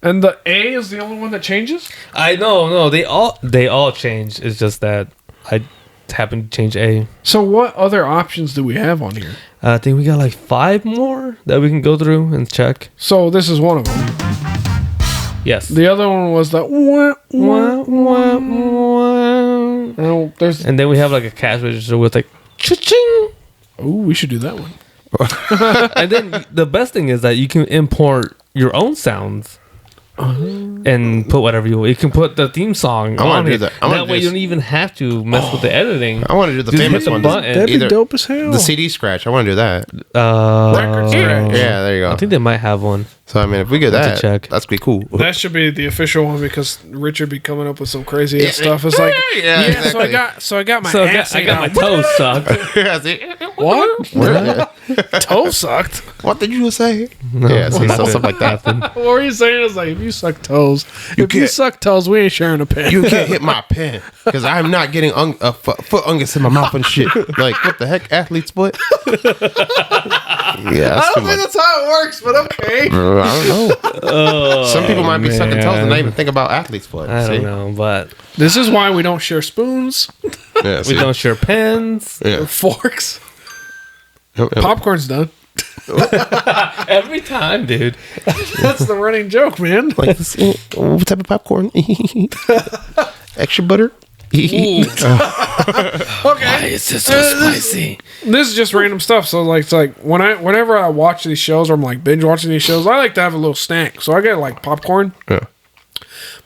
and the A is the only one that changes. I know. No, they all change. It's just that I happened to change A. So what other options do we have on here? I think we got like 5 more that we can go through and check. So this is one of them. Yes. The other one was the wah, wah, wah, wah. Oh, there's. And then we have like a cash register with like cha-ching. Oh, we should do that one. And then the best thing is that you can import your own sounds and put whatever you want. You can put the theme song I wanna on do it. that. I wanna That do way you this. don't even have to mess with the editing. I want to do the Just hit famous the one. button. That'd be Either dope as hell. the CD scratch. I want to do that. Record scratch. Yeah, there you go. I think they might have one. So I mean, if we get Have to that, check. that's be cool. That should be the official one because Richard be coming up with some crazy ass stuff. It's like, Yeah, yeah. exactly. So I got my So ass. I got my out. toes sucked. Yeah, see? What? Toe sucked? What did you say? No, Yeah, see, something like that. What were you saying? It's like, if you suck toes, if you suck toes, we ain't sharing a pen. You can't hit my pen because I'm not getting foot fungus in my mouth and shit. Like, what the heck? Athlete's foot? Yeah, I don't think that's how it works, but okay. I don't know. Some people might be sucking toes and not even think about athlete's foot. I don't know, but this is why we don't share spoons. Yeah, we don't share pens or forks. Popcorn's done. every time, dude. That's the running joke, man. Like, what type of popcorn? Extra butter? Okay. Why is this so spicy? This is just random stuff. So like, it's like whenever I watch these shows or I'm like binge watching these shows, I like to have a little snack. So I get like popcorn. Yeah.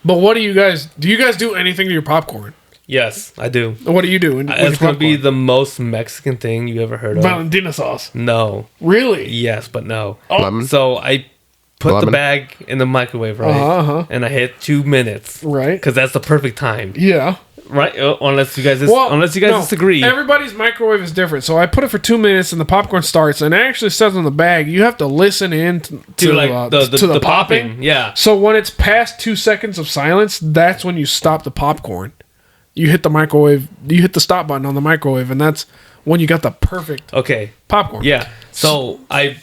But what do you guys do anything to your popcorn? Yes, I do. What do you do? It's going to be the most Mexican thing you ever heard of. Valentina sauce. No. Really? Yes, but no. Lemon? So I put the bag in the microwave, right? And I hit 2 minutes. Right. Because that's the perfect time. Yeah. Right? Unless you guys disagree. Everybody's microwave is different. So I put it for 2 minutes and the popcorn starts. And it actually says on the bag, you have to listen in to the popping. Yeah. So when it's past 2 seconds of silence, that's when you stop the popcorn. You hit the microwave, you hit the stop button on the microwave, and that's when you got the perfect popcorn. Yeah. So I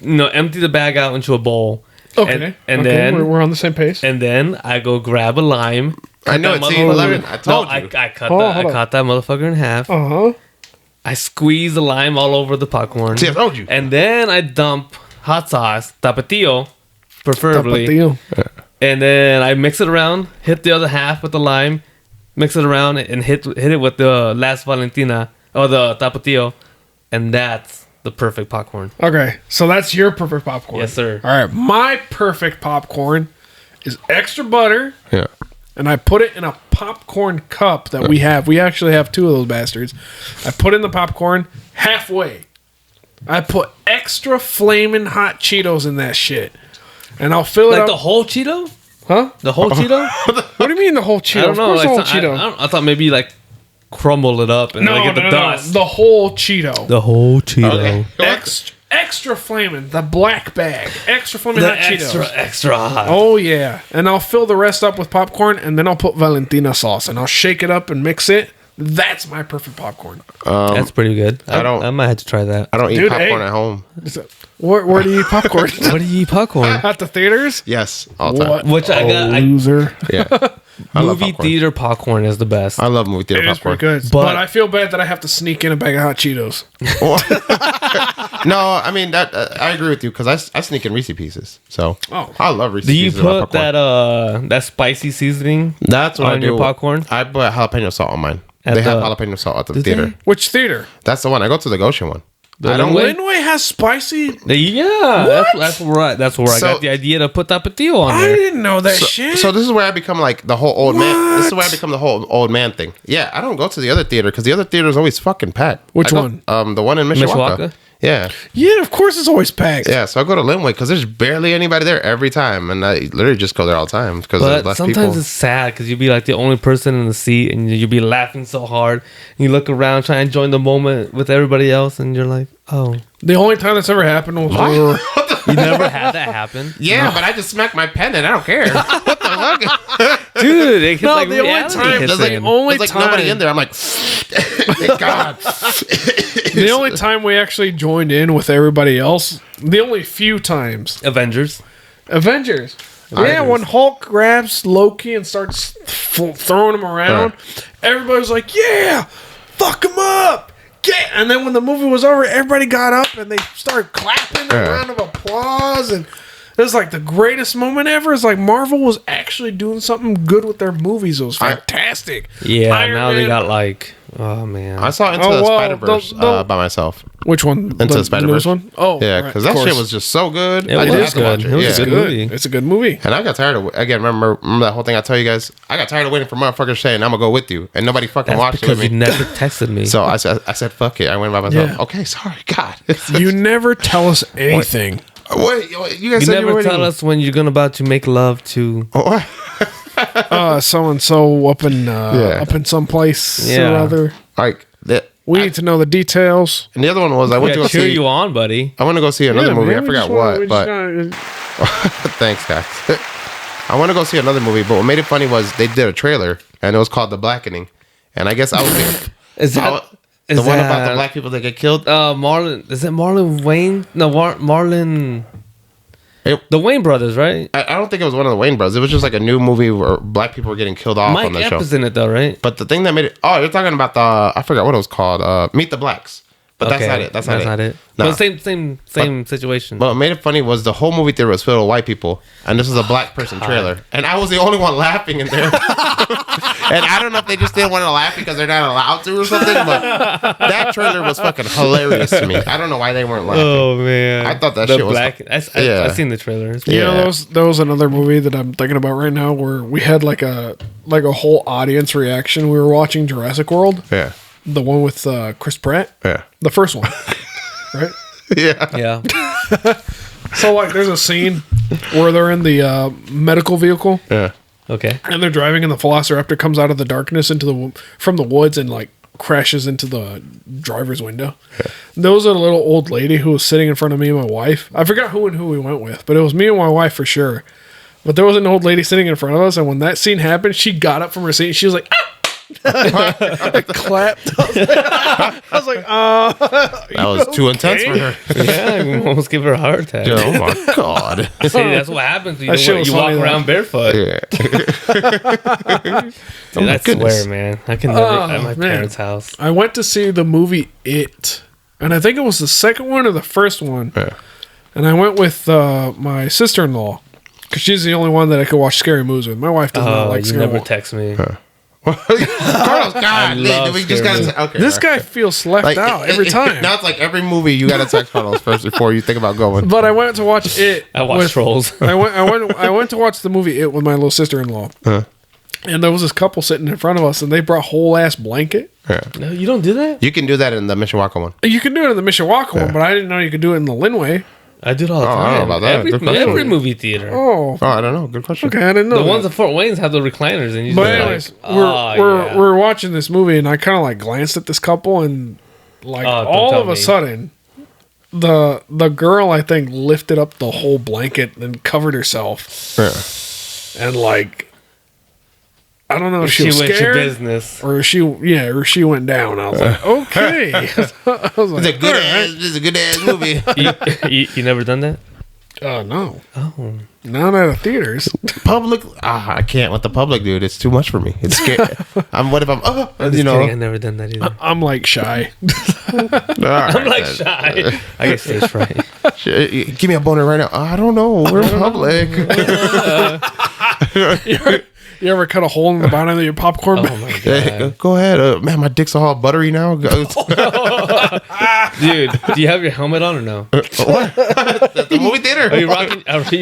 empty the bag out into a bowl. Okay. And then we're on the same page. And then I go grab a lime. I know it's 11. I told you. I cut that motherfucker in half. I squeeze the lime all over the popcorn. See, I told you. And then I dump hot sauce, tapatio, preferably. Tapatio. And then I mix it around, hit the other half with the lime, mix it around, and hit it with the last Valentina or the tapatio, and that's the perfect popcorn. Okay, so that's your perfect popcorn. Yes, sir. All right, my perfect popcorn is extra butter. Yeah. And I put it in a popcorn cup that we have. We actually have 2 of those bastards. I put in the popcorn halfway. I put extra flaming hot Cheetos in that shit. And I'll fill it up. Like the whole Cheeto? Huh? The whole Cheeto? What do you mean the whole Cheeto? I don't know. Of course Like, the whole Cheeto. I thought maybe like crumble it up and get the dust. The whole Cheeto. The whole Cheeto. Okay. Extra flaming. The black bag. Extra flaming hot Cheetos. Extra hot. Oh, yeah. And I'll fill the rest up with popcorn, and then I'll put Valentina sauce, and I'll shake it up and mix it. That's my perfect popcorn. That's pretty good. I might have to try that. I don't eat popcorn at home. Where do you eat popcorn? Where do you eat popcorn? At the theaters? Yes, all the time. Which I got. Loser. Yeah. Movie theater popcorn is the best. I love movie theater It is popcorn. pretty good. But I feel bad that I have to sneak in a bag of hot Cheetos. No, I mean that I agree with you because I sneak in Reese Pieces. So I love Reese Pieces. Do you Pieces put that spicy seasoning? That's what on I do. Your popcorn. I put jalapeno salt on mine. They have jalapeno salt at the theater. Which theater? That's the one. I go to the Goshen one. Linway has spicy. Yeah, that's where I got the idea to put tapatio on there. I didn't know that shit. So this is where I become like the whole old man. This is where I become the whole old man thing. Yeah, I don't go to the other theater because the other theater is always fucking packed. Which one? The one in Mishawaka. Yeah. Yeah, of course it's always packed. Yeah, so I go to Linway because there's barely anybody there every time, and I literally just go there all the time because there's less people. Sometimes it's sad because you'll be like the only person in the seat, and you'll be laughing so hard. And you look around, trying to enjoy the moment with everybody else, and you're like, oh. The only time that's ever happened was you never had that happen. Yeah, but I just smacked my pen and I don't care. What the fuck, dude? It no, like the only time there's nobody in there. I'm like, thank God. The only time we actually joined in with everybody else, the only few times, Avengers. Yeah, when Hulk grabs Loki and starts throwing him around, everybody's like, "Yeah, fuck him up." And then when the movie was over, everybody got up and they started clapping a round of applause, and it was like the greatest moment ever. It's like Marvel was actually doing something good with their movies. It was fantastic. Yeah, Iron Man, they got like, oh man. I saw Into the Spider-Verse by myself. Which one? Into the Spider-Verse one? Oh, yeah, because that shit was just so good. It was good. It was a good movie. It's a good movie. And I got tired of remember that whole thing I tell you guys? I got tired of waiting for motherfuckers saying I'm gonna go with you, and nobody fucking watched it with me. You never texted me. So I said fuck it. I went by myself. Yeah. Okay, sorry, God. You never tell us anything. What you guys? You never tell us when you're about to make love to. So and so up in some place or other. Like that. We need to know the details. And the other one was I went to go cheer see you on, buddy. I want to go see another movie. Man, I forgot what, but thanks, guys. I want to go see another movie, but what made it funny was they did a trailer, and it was called The Blackening. And I guess I was the one about the black people that get killed. Marlon, is it Marlon Wayne? No, Marlon. The Wayne brothers, right? I don't think it was one of the Wayne brothers. It was just like a new movie where black people were getting killed off on the show. Mike Epps is in it though, right? But the thing that made it... Oh, you're talking about the... I forgot what it was called. Meet the Blacks. But that's not it. That's not it. No. But same situation. But what made it funny was the whole movie theater was filled with white people. And this was a black person trailer. And I was the only one laughing in there. And I don't know if they just didn't want to laugh because they're not allowed to or something. But that trailer was fucking hilarious to me. I don't know why they weren't laughing. Oh, man. I thought that shit was... I've seen the trailers. You know, there was another movie that I'm thinking about right now where we had like a whole audience reaction. We were watching Jurassic World. Yeah. The one with Chris Pratt. Yeah. The first one. Right? Yeah. So, like, there's a scene where they're in the medical vehicle. Yeah. Okay. And they're driving, and the Velociraptor comes out of the darkness from the woods and, like, crashes into the driver's window. Yeah. There was a little old lady who was sitting in front of me and my wife. I forgot who we went with, but it was me and my wife for sure. But there was an old lady sitting in front of us, and when that scene happened, she got up from her seat, and she was like, ah! I clapped. I was like, that was too intense for her. Yeah, I almost give her a heart attack. Oh my god! See, that's what happens when you walk around barefoot. Yeah. Dude, I swear, man, I can never at my parents' house. I went to see the movie It, and I think it was the second one or the first one. Yeah. And I went with my sister-in-law because she's the only one that I could watch scary movies with. My wife does not like scary movies. You never text me. Carlos, God, we just gotta okay. This guy feels left out every time. Now it's like every movie you gotta text Carlos first before you think about going. But I went to watch It. I watched Trolls. I went to watch the movie It with my little sister-in-law. And there was this couple sitting in front of us, and they brought a whole ass blanket. Yeah. No, you don't do that? You can do that in the Mishawaka one. You can do it in the Mishawaka one, but I didn't know you could do it in the Linway. I do it all the time. I don't know about that. Every movie theater. Oh, I don't know. Good question. Okay, I didn't know. The ones at Fort Wayne's have the recliners, and you. But anyways, we're watching this movie, and I kind of like glanced at this couple, and like all of a sudden, the girl I think lifted up the whole blanket and covered herself, and like. I don't know if she was scared business. or she went down. I was like, okay. I was like, this is a good ass movie. you never done that? No. Oh. Not at the theaters. Public. I can't with the public, dude. It's too much for me. It's scary. What if I'm? I've never done that either. I'm like shy. I'm like shy. I get stage fright. Give me a boner right now. I don't know. We're public. You ever cut a hole in the bottom of your popcorn bag? Oh my god! Go ahead, man. My dick's all buttery now. Dude, do you have your helmet on or no? What? At the movie theater? Are you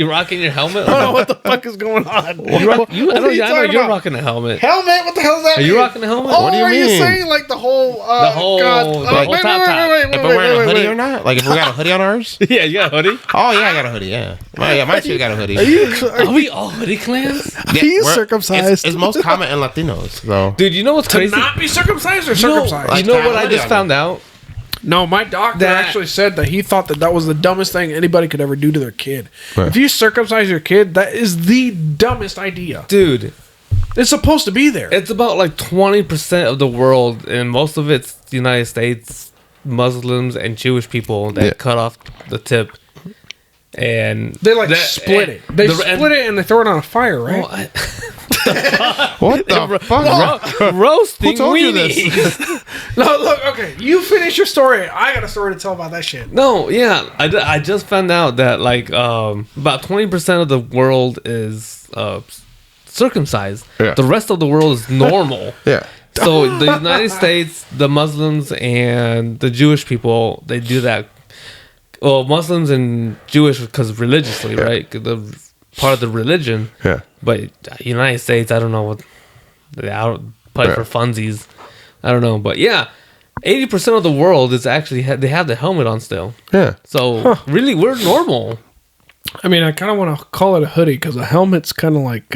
rocking your helmet? I don't know what the fuck is going on. I know you're rocking a helmet. Helmet? What the hell is that? Are you rocking a helmet? Oh, what do you mean? Are you saying like the whole the whole top? If we're wearing a hoodie or not? Like if we got a hoodie on ours? Yeah, you got a hoodie. Oh yeah, I got a hoodie. Yeah, my shit got a hoodie. Are we all hoodie clans? Are you circumcised? It's most common in Latinos, so. Dude, you know what's crazy? To not be circumcised or circumcised? You know what I just found out? No, my doctor actually said that he thought that was the dumbest thing anybody could ever do to their kid. Right. If you circumcise your kid, that is the dumbest idea. Dude. It's supposed to be there. It's about like 20% of the world, and most of it's the United States, Muslims, and Jewish people that cut off the tip. And they split it. They split it and they throw it on a fire, right? What the fuck? Roasting. Who told you this? No, look. Okay, you finish your story. I got a story to tell about that shit. No, yeah, I just found out that like about 20% of the world is circumcised. Yeah. The rest of the world is normal. Yeah. So the United States, the Muslims, and the Jewish people, they do that. Well, Muslims and Jewish because religiously, right? The part of the religion. Yeah. But United States, I don't know what. Probably for funsies. I don't know, but yeah, 80% of the world is actually they have the helmet on still. Yeah. So really, we're normal. I mean, I kind of want to call it a hoodie because a helmet's kind of like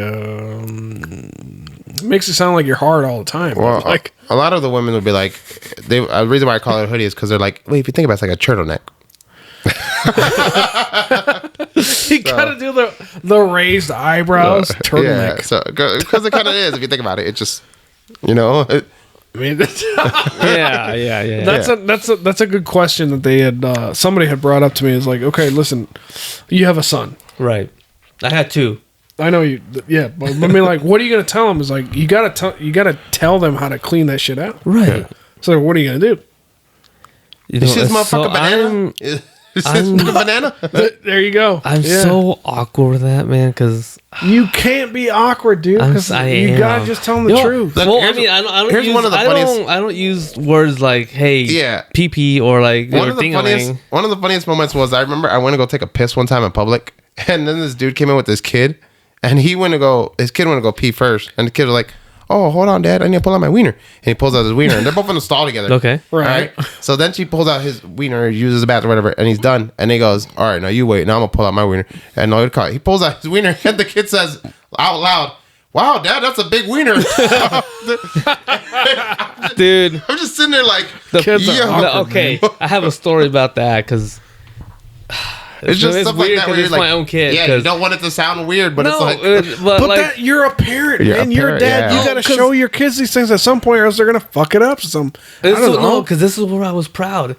makes it sound like you're hard all the time. Well, like a lot of the women would be like, the reason why I call it a hoodie is because they're like, wait, if you think about it, it's like a turtleneck. you gotta do the raised eyebrows turtleneck. Yeah, so because it kind of is if you think about it. It just, you know. I mean, yeah. That's a good question that they had somebody had brought up to me. Is like, okay, listen, you have a son, right? I had 2. I know you, yeah, but I mean, like, what are you gonna tell them? Is like, you gotta tell them how to clean that shit out, right? Yeah. So what are you gonna do? This is motherfucking banana. I'm banana. There you go. I'm so awkward with that, man, because you can't be awkward, dude. Because you gotta just tell them the truth. Well, I mean, I don't use words like "hey," pee or like one of the funniest moments was I remember I went to go take a piss one time in public, and then this dude came in with this kid, and his kid went to go pee first, and the kid was like, oh, hold on, Dad, I need to pull out my wiener. And he pulls out his wiener, and they're both in the stall together. Okay. Right. So then she pulls out his wiener, uses the bathroom, whatever, and he's done. And he goes, all right, now you wait. Now I'm going to pull out my wiener. And no, he pulls out his wiener, and the kid says out loud, wow, Dad, that's a big wiener. Dude. I'm just sitting there like, okay, I have a story about that, because... It's just stuff weird like that. It's my own kid. Yeah, you don't want it to sound weird, but it's like... but like, that, you're a parent, man. You're a dad. Yeah. You got to show your kids these things at some point, or else they're going to fuck it up. No, because this is where I was proud.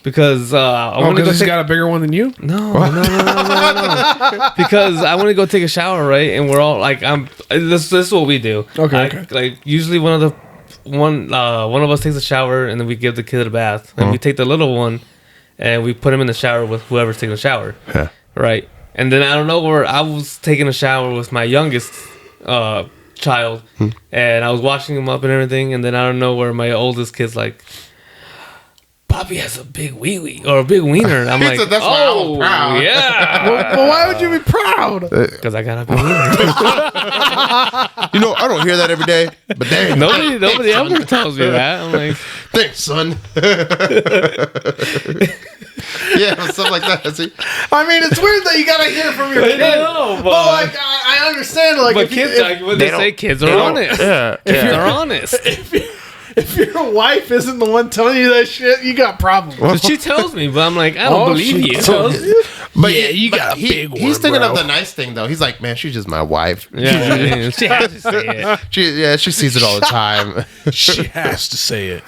Because I want to go. He's got a bigger one than you. No. Because I want to go take a shower, right? And we're all like, This is what we do. Okay. Like usually one of us takes a shower, and then we give the kid a bath, and we take the little one. And we put him in the shower with whoever's taking a shower. Yeah. Right. And then I don't know where I was taking a shower with my youngest child. And I was washing him up and everything. And then I don't know where my oldest kid's like, Poppy has a big wee-wee or a big wiener. And I'm like, that's why I was proud. Yeah. well, why would you be proud? Because I got a big wiener. You know, I don't hear that every day. But damn. Nobody ever tells me that. I'm like, thanks, son. Yeah, something like that. See? I mean, it's weird that you gotta hear from your kid. But like, I understand. Like, but kids are honest. Yeah, they're honest. If your wife isn't the one telling you that shit, you got problems. So she tells me, but I'm like, I don't believe you. But yeah, you got a big one. He's thinking of the nice thing though. He's like, man, she's just my wife. Yeah, she has to say it. She sees it all the time. She has to say it.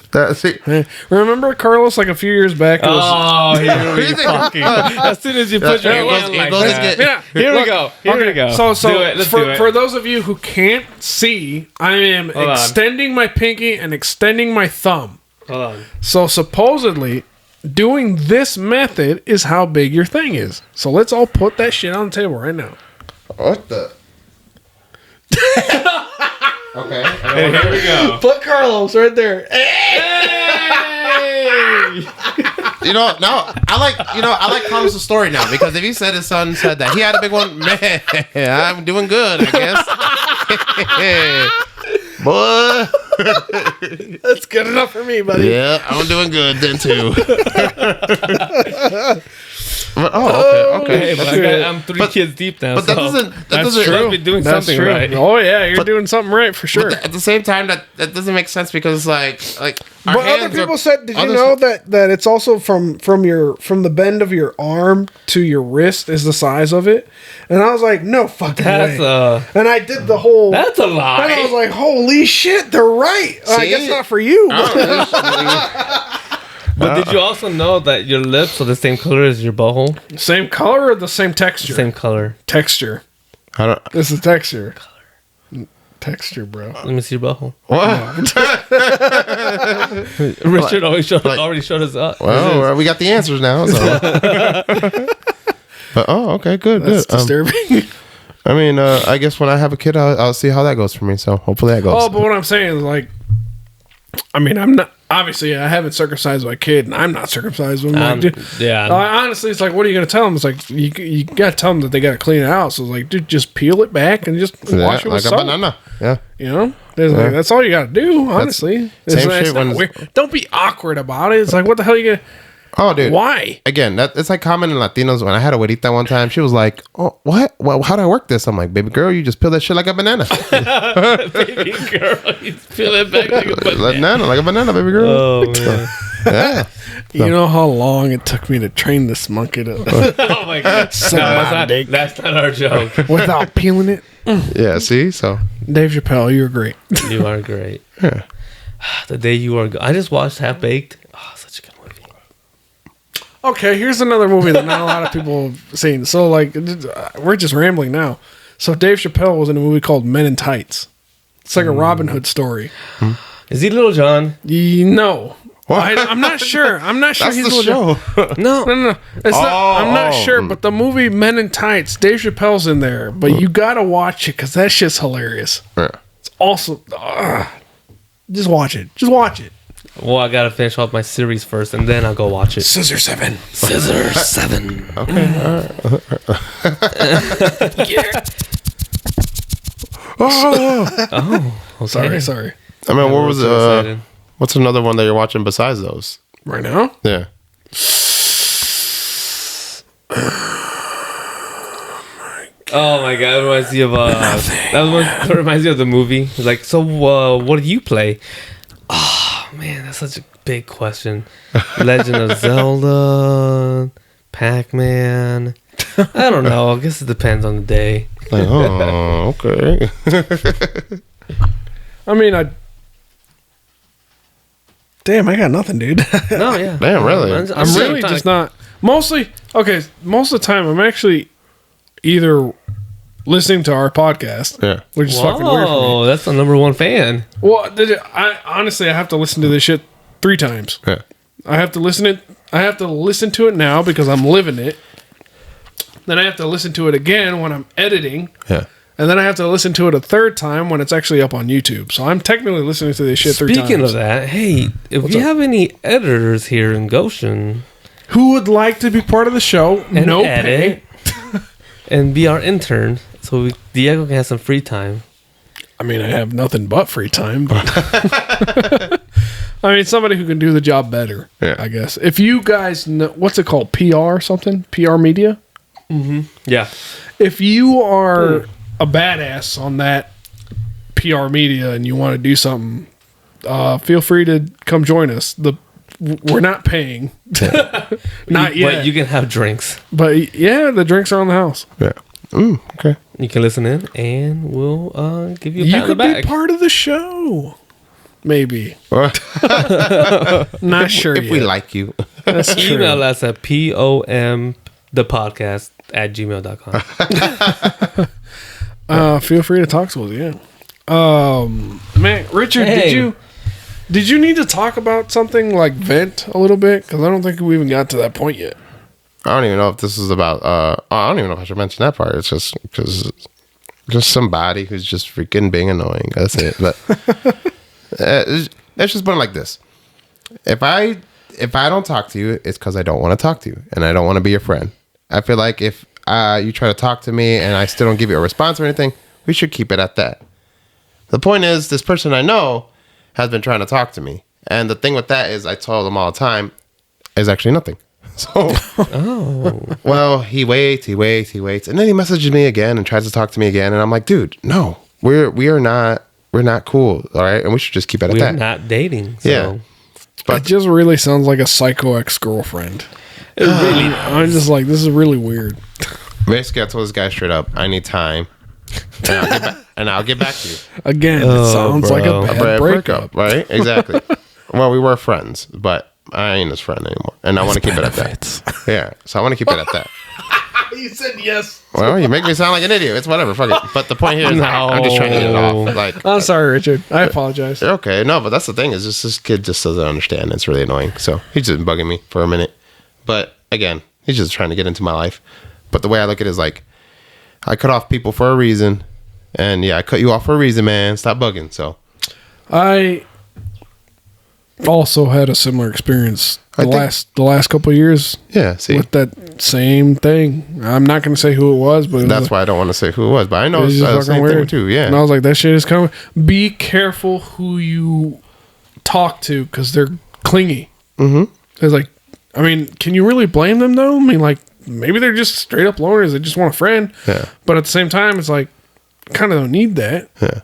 Remember Carlos like a few years back? Here we fucking. As soon as you put your hand like that. Here we go. So for those of you who can't see, I am extending my pinky and extending my thumb. Hold on. So supposedly, doing this method is how big your thing is. So let's all put that shit on the table right now. What the? Okay. Here we go. Put Carlos right there. Hey! I like Carlos' story now, because if he said his son said that he had a big one, man, I'm doing good, I guess. Boy. That's good enough for me, buddy. Yeah, I'm doing good then too. Okay. Hey, I'm 3 kids deep now. But that doesn't. That's true. Be doing that's something true. right. Oh yeah, you're doing something right for sure. At the same time, that doesn't make sense, because like. But other people said, did you know that it's also from the bend of your arm to your wrist is the size of it? And I was like, no fucking way. And I did the whole. That's a lie. And I was like, holy shit, they're right. I guess not for you. But did you also know that your lips are the same color as your butthole? Same color or the same texture? Same color. Texture. This is texture. Color. Texture, bro. Let me see your butthole. What? Richard already showed us up. Well, we got the answers now. So. But okay, good. That's disturbing. I mean, I guess when I have a kid, I'll see how that goes for me. So hopefully that goes. Oh, but what I'm saying is, like, I mean, I'm not. Obviously, I haven't circumcised my kid, and I'm not circumcised. Honestly, it's like, what are you going to tell them? It's like, you got to tell them that they got to clean it out. So, it's like, dude, just peel it back and just wash it with soap. Banana. Yeah. You know? Like, that's all you got to do, honestly. Same shit. Don't be awkward about it. It's like, what the hell are you going to... Oh, dude. Why? Again, it's like common in Latinos. When I had a güerita one time, she was like, "Oh, what? Well, how do I work this?" I'm like, "Baby girl, you just peel that shit like a banana." Baby girl, you peel it back like a banana. Like a banana, baby girl. Oh, man. Yeah. You know how long it took me to train this monkey to Oh, my God. That's not our joke. without peeling it? Yeah, see? So. Dave Chappelle, you're great. You are great. Yeah. The Day You Are... I just watched Half Baked. Oh, such a good movie. Okay, here's another movie that not a lot of people have seen. So, like, we're just rambling now. So, Dave Chappelle was in a movie called Men in Tights. It's like a Robin Hood story. Is he Little John? No. I'm not sure. I'm not sure That's he's the Little show. John. No. I'm not sure, but the movie Men in Tights, Dave Chappelle's in there. But you got to watch it because that shit's hilarious. Yeah. It's also... just watch it. Just watch it. Well, I gotta finish off my series first, and then I'll go watch it. Scissor 7. Scissor 7. Okay. Oh, okay. Sorry. I mean, what was so excited. what's another one that you're watching besides those? Right now? Yeah. Oh my god, it reminds me of that reminds me of the movie. Like, so what do you play? Oh man, that's such a big question. Legend of Zelda, Pac-Man. I don't know. I guess it depends on the day. Like, oh, okay. I mean, damn, I got nothing, dude. No, yeah. Damn, really? I'm really just not. Mostly, okay, most of the time, I'm actually either listening to our podcast, Yeah. which is fucking weird for me. Oh, that's the number one fan. Well, I honestly, I have to listen to this shit 3 times. Yeah. I have to listen to it now because I'm living it. Then I have to listen to it again when I'm editing. Yeah. And then I have to listen to it a 3rd time when it's actually up on YouTube. So I'm technically listening to this shit 3 times. Speaking of that, hey, if you have any editors here in Goshen who would like to be part of the show, and no edit pay. and be our intern, so Diego can have some free time. I mean, I have nothing but free time, but I mean, somebody who can do the job better, Yeah. I guess. If you guys know, what's it called? PR or something? PR media? Yeah. If you are a badass on that PR media and you want to do something, feel free to come join us. We're not paying. Not yet. But you can have drinks. But yeah, the drinks are on the house. Yeah. Okay. You can listen in, and we'll give you a pat You on the could be back. part of the show. Maybe. Not sure If yet. we like you. That's true. Email us at pomthepodcast@gmail.com. Feel free to talk to us, yeah. Man, Richard, Hey. did you need to talk about something like vent a little bit? Because I don't think we even got to that point yet. I don't even know if this is about. I don't even know if I should mention that part. It's just because just somebody who's just freaking being annoying. That's it. But let's just put it like this: if I don't talk to you, it's because I don't want to talk to you, and I don't want to be your friend. I feel like if you try to talk to me and I still don't give you a response or anything, we should keep it at that. The point is, this person I know has been trying to talk to me, and the thing with that is, I told them all the time, is actually nothing. So, well, he waits, and then he messages me again and tries to talk to me again, and I'm like, dude, no, we're not cool, all right, and we should just keep it at that. We're not dating. So. Yeah, But it just really sounds like a psycho ex-girlfriend. It really I'm just like, this is really weird. basically, I told this guy straight up, I need time, and I'll get back to you. Again, it sounds like a bad breakup. Right? Exactly. Well, we were friends, but I ain't his friend anymore, and I want to keep it at that. Yeah, so I want to keep it at that. You said yes. Well, you make me sound like an idiot. It's whatever. Fuck it. But the point here is, I'm just trying to get it off. Like, I'm sorry, Richard. I apologize. okay, no, but that's the thing is, just this kid just doesn't understand. It's really annoying. So he's just bugging me for a minute. But again, he's just trying to get into my life. But the way I look at it is like, I cut off people for a reason, and yeah, I cut you off for a reason, man. Stop bugging. So I also had a similar experience the last couple of years. Yeah, see, with that same thing. I'm not going to say who it was, but that's why I don't want to say who it was. But I know it's the same thing too. Yeah, and I was like, that shit is coming. Be careful who you talk to because they're clingy. Mm-hmm. It's like, I mean, can you really blame them though? I mean, like maybe they're just straight up loners. They just want a friend. Yeah. But at the same time, it's like kind of don't need that. Yeah.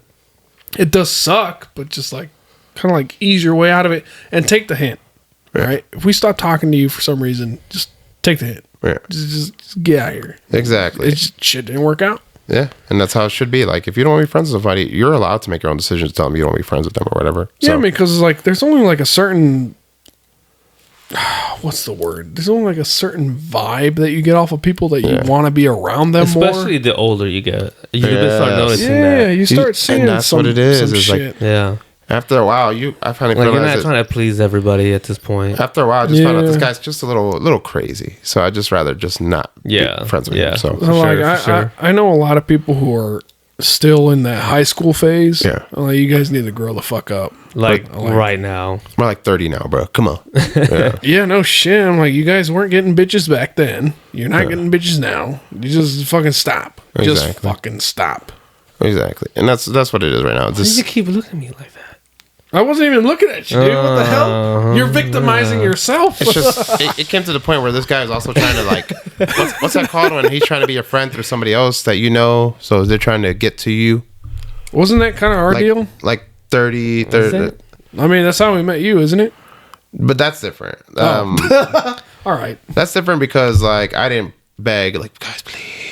It does suck, but just like kind of like ease your way out of it and take the hint. Yeah. Right? If we stop talking to you for some reason, just take the hint. Yeah. Just get out of here. Exactly. It's just, shit didn't work out. Yeah, and that's how it should be. Like, if you don't want to be friends with somebody, you're allowed to make your own decisions. Tell them you don't want to be friends with them or whatever. Yeah, So, I mean, because it's like there's only like a certain what's the word? There's only like a certain vibe that you get off of people that you want to be around them especially more. the older you get. You start noticing Yeah, that. you start seeing and that's what it is. Is shit. like Yeah. after a while, I finally Like, you're realized not trying to please everybody at this point. after a while, I just found out this Yeah. guy's just a little crazy. So I just rather just not be friends with him. So So, like, for sure. I know a lot of people who are still in that high school phase. Yeah. I'm like, you guys need to grow the fuck up. Like, like- right now. we're like 30 now, bro. Come on. Yeah. Yeah, no shit. I'm like, you guys weren't getting bitches back then. You're not getting bitches now. You just fucking stop. Just Exactly. fucking stop. Exactly. And that's what it is right now. Why do Just you keep looking at me like that? I wasn't even looking at you, dude. What the hell? You're victimizing yourself. it's just it came to the point where this guy is also trying to like what's that called when he's trying to be a friend through somebody else that you know, so they're trying to get to you. Wasn't that kind of our deal? Like 30 Is 30 it? I mean, that's how we met you, isn't it? but that's different. All right. That's different because like I didn't beg like guys please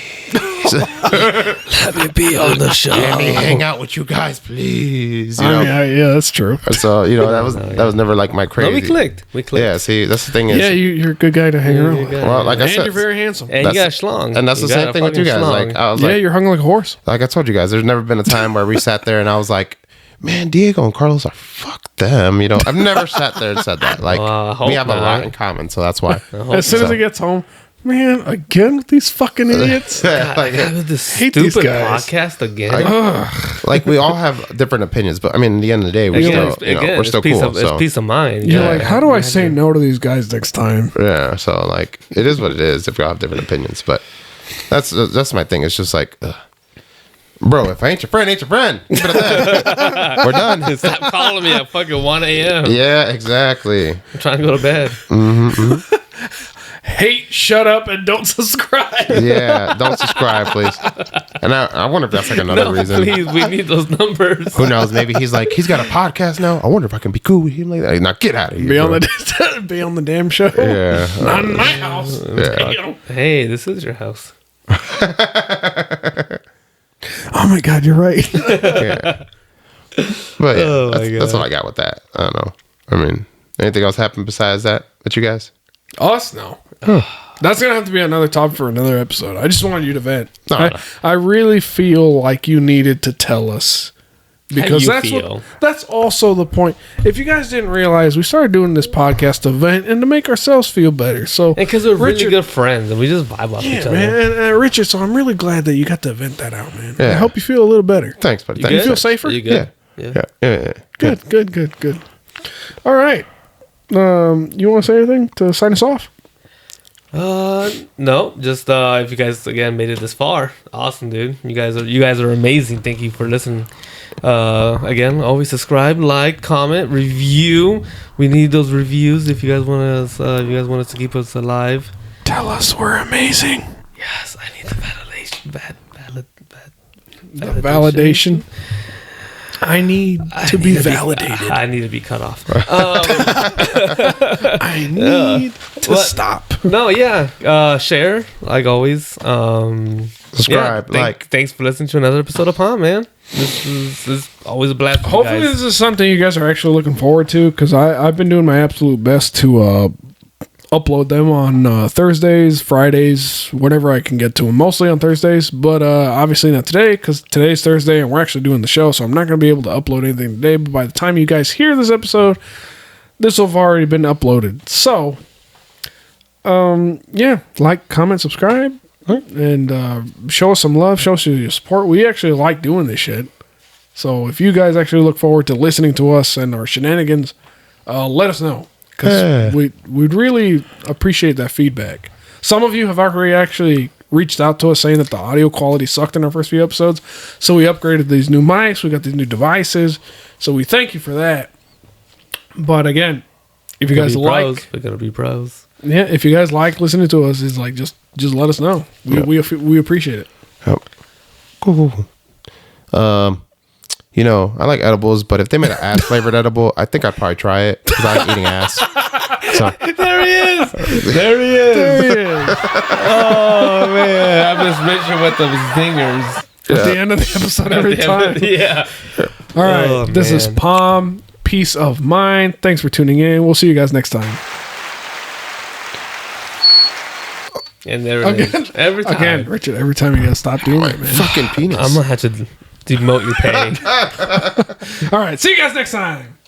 Let me be on the show. let me hang out with you guys please. You know? I mean, yeah, that's true. So that was never like my crazy. No, we clicked. Yeah, see, that's the thing is Yeah, you're a good guy to hang around with. well, like I And said, you're very handsome. And you got a That's- schlong. and that's You the got same a thing with you fucking guys. schlong. Like I was Yeah, like you're hung like a horse. I told you guys, there's never been a time where we sat there and I was like, man, Diego and Carlos are fuck them. You know, I've never sat there and said that. Like, I hope we have a not. lot in common, so that's why. As soon as he gets home, man, again with these fucking idiots. like, Having this hate these stupid guys. podcast again. like, we all have different opinions, but I mean, at the end of the day, we're Again, still, we're still peace cool. of, it's peace of mind. You're Yeah. like, how do I say no to these guys next time? Yeah, so like, it is what it is if we all have different opinions, but that's my thing. It's just like, bro, if I ain't your friend, ain't your friend. Keep it at that. We're done. Stop calling me at fucking 1 a.m. Yeah, exactly. I'm trying to go to bed. Hate, shut up, and don't subscribe. Yeah, don't subscribe, please. And I wonder if that's like another No, reason. please, we need those numbers. Who knows? Maybe he's like, he's got a podcast now. I wonder if I can be cool with him like that. Now get out of here. Be on bro. the be on the damn show. Yeah. Not in my house. Yeah. Damn. Hey, this is your house. Oh my god, you're right. Yeah. But yeah, Oh my that's God. all I got with that. I don't know. I mean, anything else happen besides that with you guys? Us? No. That's gonna have to be another topic for another episode. I just wanted you to vent. No. I really feel like you needed to tell us because you that's feel? that's also the point. If you guys didn't realize, we started doing this podcast to vent and to make ourselves feel better. So And because we're really Richard- good friends and we just vibe off each yeah, other. man, and Richard. So I'm really glad that you got to vent that out, man. I Yeah. hope you feel a little better. Thanks, buddy. You Thanks. good? feel safer? You good? Yeah. Yeah. Good. All right. You want to say anything to sign us off? No, just if you guys again made it this far, awesome, dude. You guys are amazing. Thank you for listening. Again, always subscribe, like, comment, review. We need those reviews if you guys want us. If you guys want us to keep us alive. Tell us we're amazing. Yes, I need the validation. The validation. I need to be validated. I need to be cut off. I need to What? stop. No, yeah. Share like always. Subscribe, like. Thanks for listening to another episode of Palm, man. This is always a blast. with you Hopefully, guys. this is something you guys are actually looking forward to because I've been doing my absolute best to upload them on Thursdays, Fridays, whenever I can get to them. Mostly on Thursdays, but obviously not today because today's Thursday and we're actually doing the show, so I'm not going to be able to upload anything today. But by the time you guys hear this episode, this will have already been uploaded. So, yeah, like, comment, subscribe, and show us some love, show us your support. We actually like doing this shit. So if you guys actually look forward to listening to us and our shenanigans, let us know. Because we'd really appreciate that feedback. Some of you have already actually reached out to us saying that the audio quality sucked in our first few episodes. So we upgraded these new mics. We got these new devices. So we thank you for that. But again, if you guys like, we're gonna be pros. Yeah, if you guys like listening to us, it's like just let us know. We appreciate it. Yep. Cool. You know, I like edibles, but if they made an ass flavored edible, I think I'd probably try it because I like eating ass. So. There he is. Oh man, I just mentioned with the zingers at the end of the episode every time. Yeah. All right. This is Palm. Peace of mind. Thanks for tuning in. We'll see you guys next time. And there it is. Every time. Again, Richard, every time you gotta stop doing it, man. Fucking penis. I'm gonna have to demote your pay. All right. See you guys next time.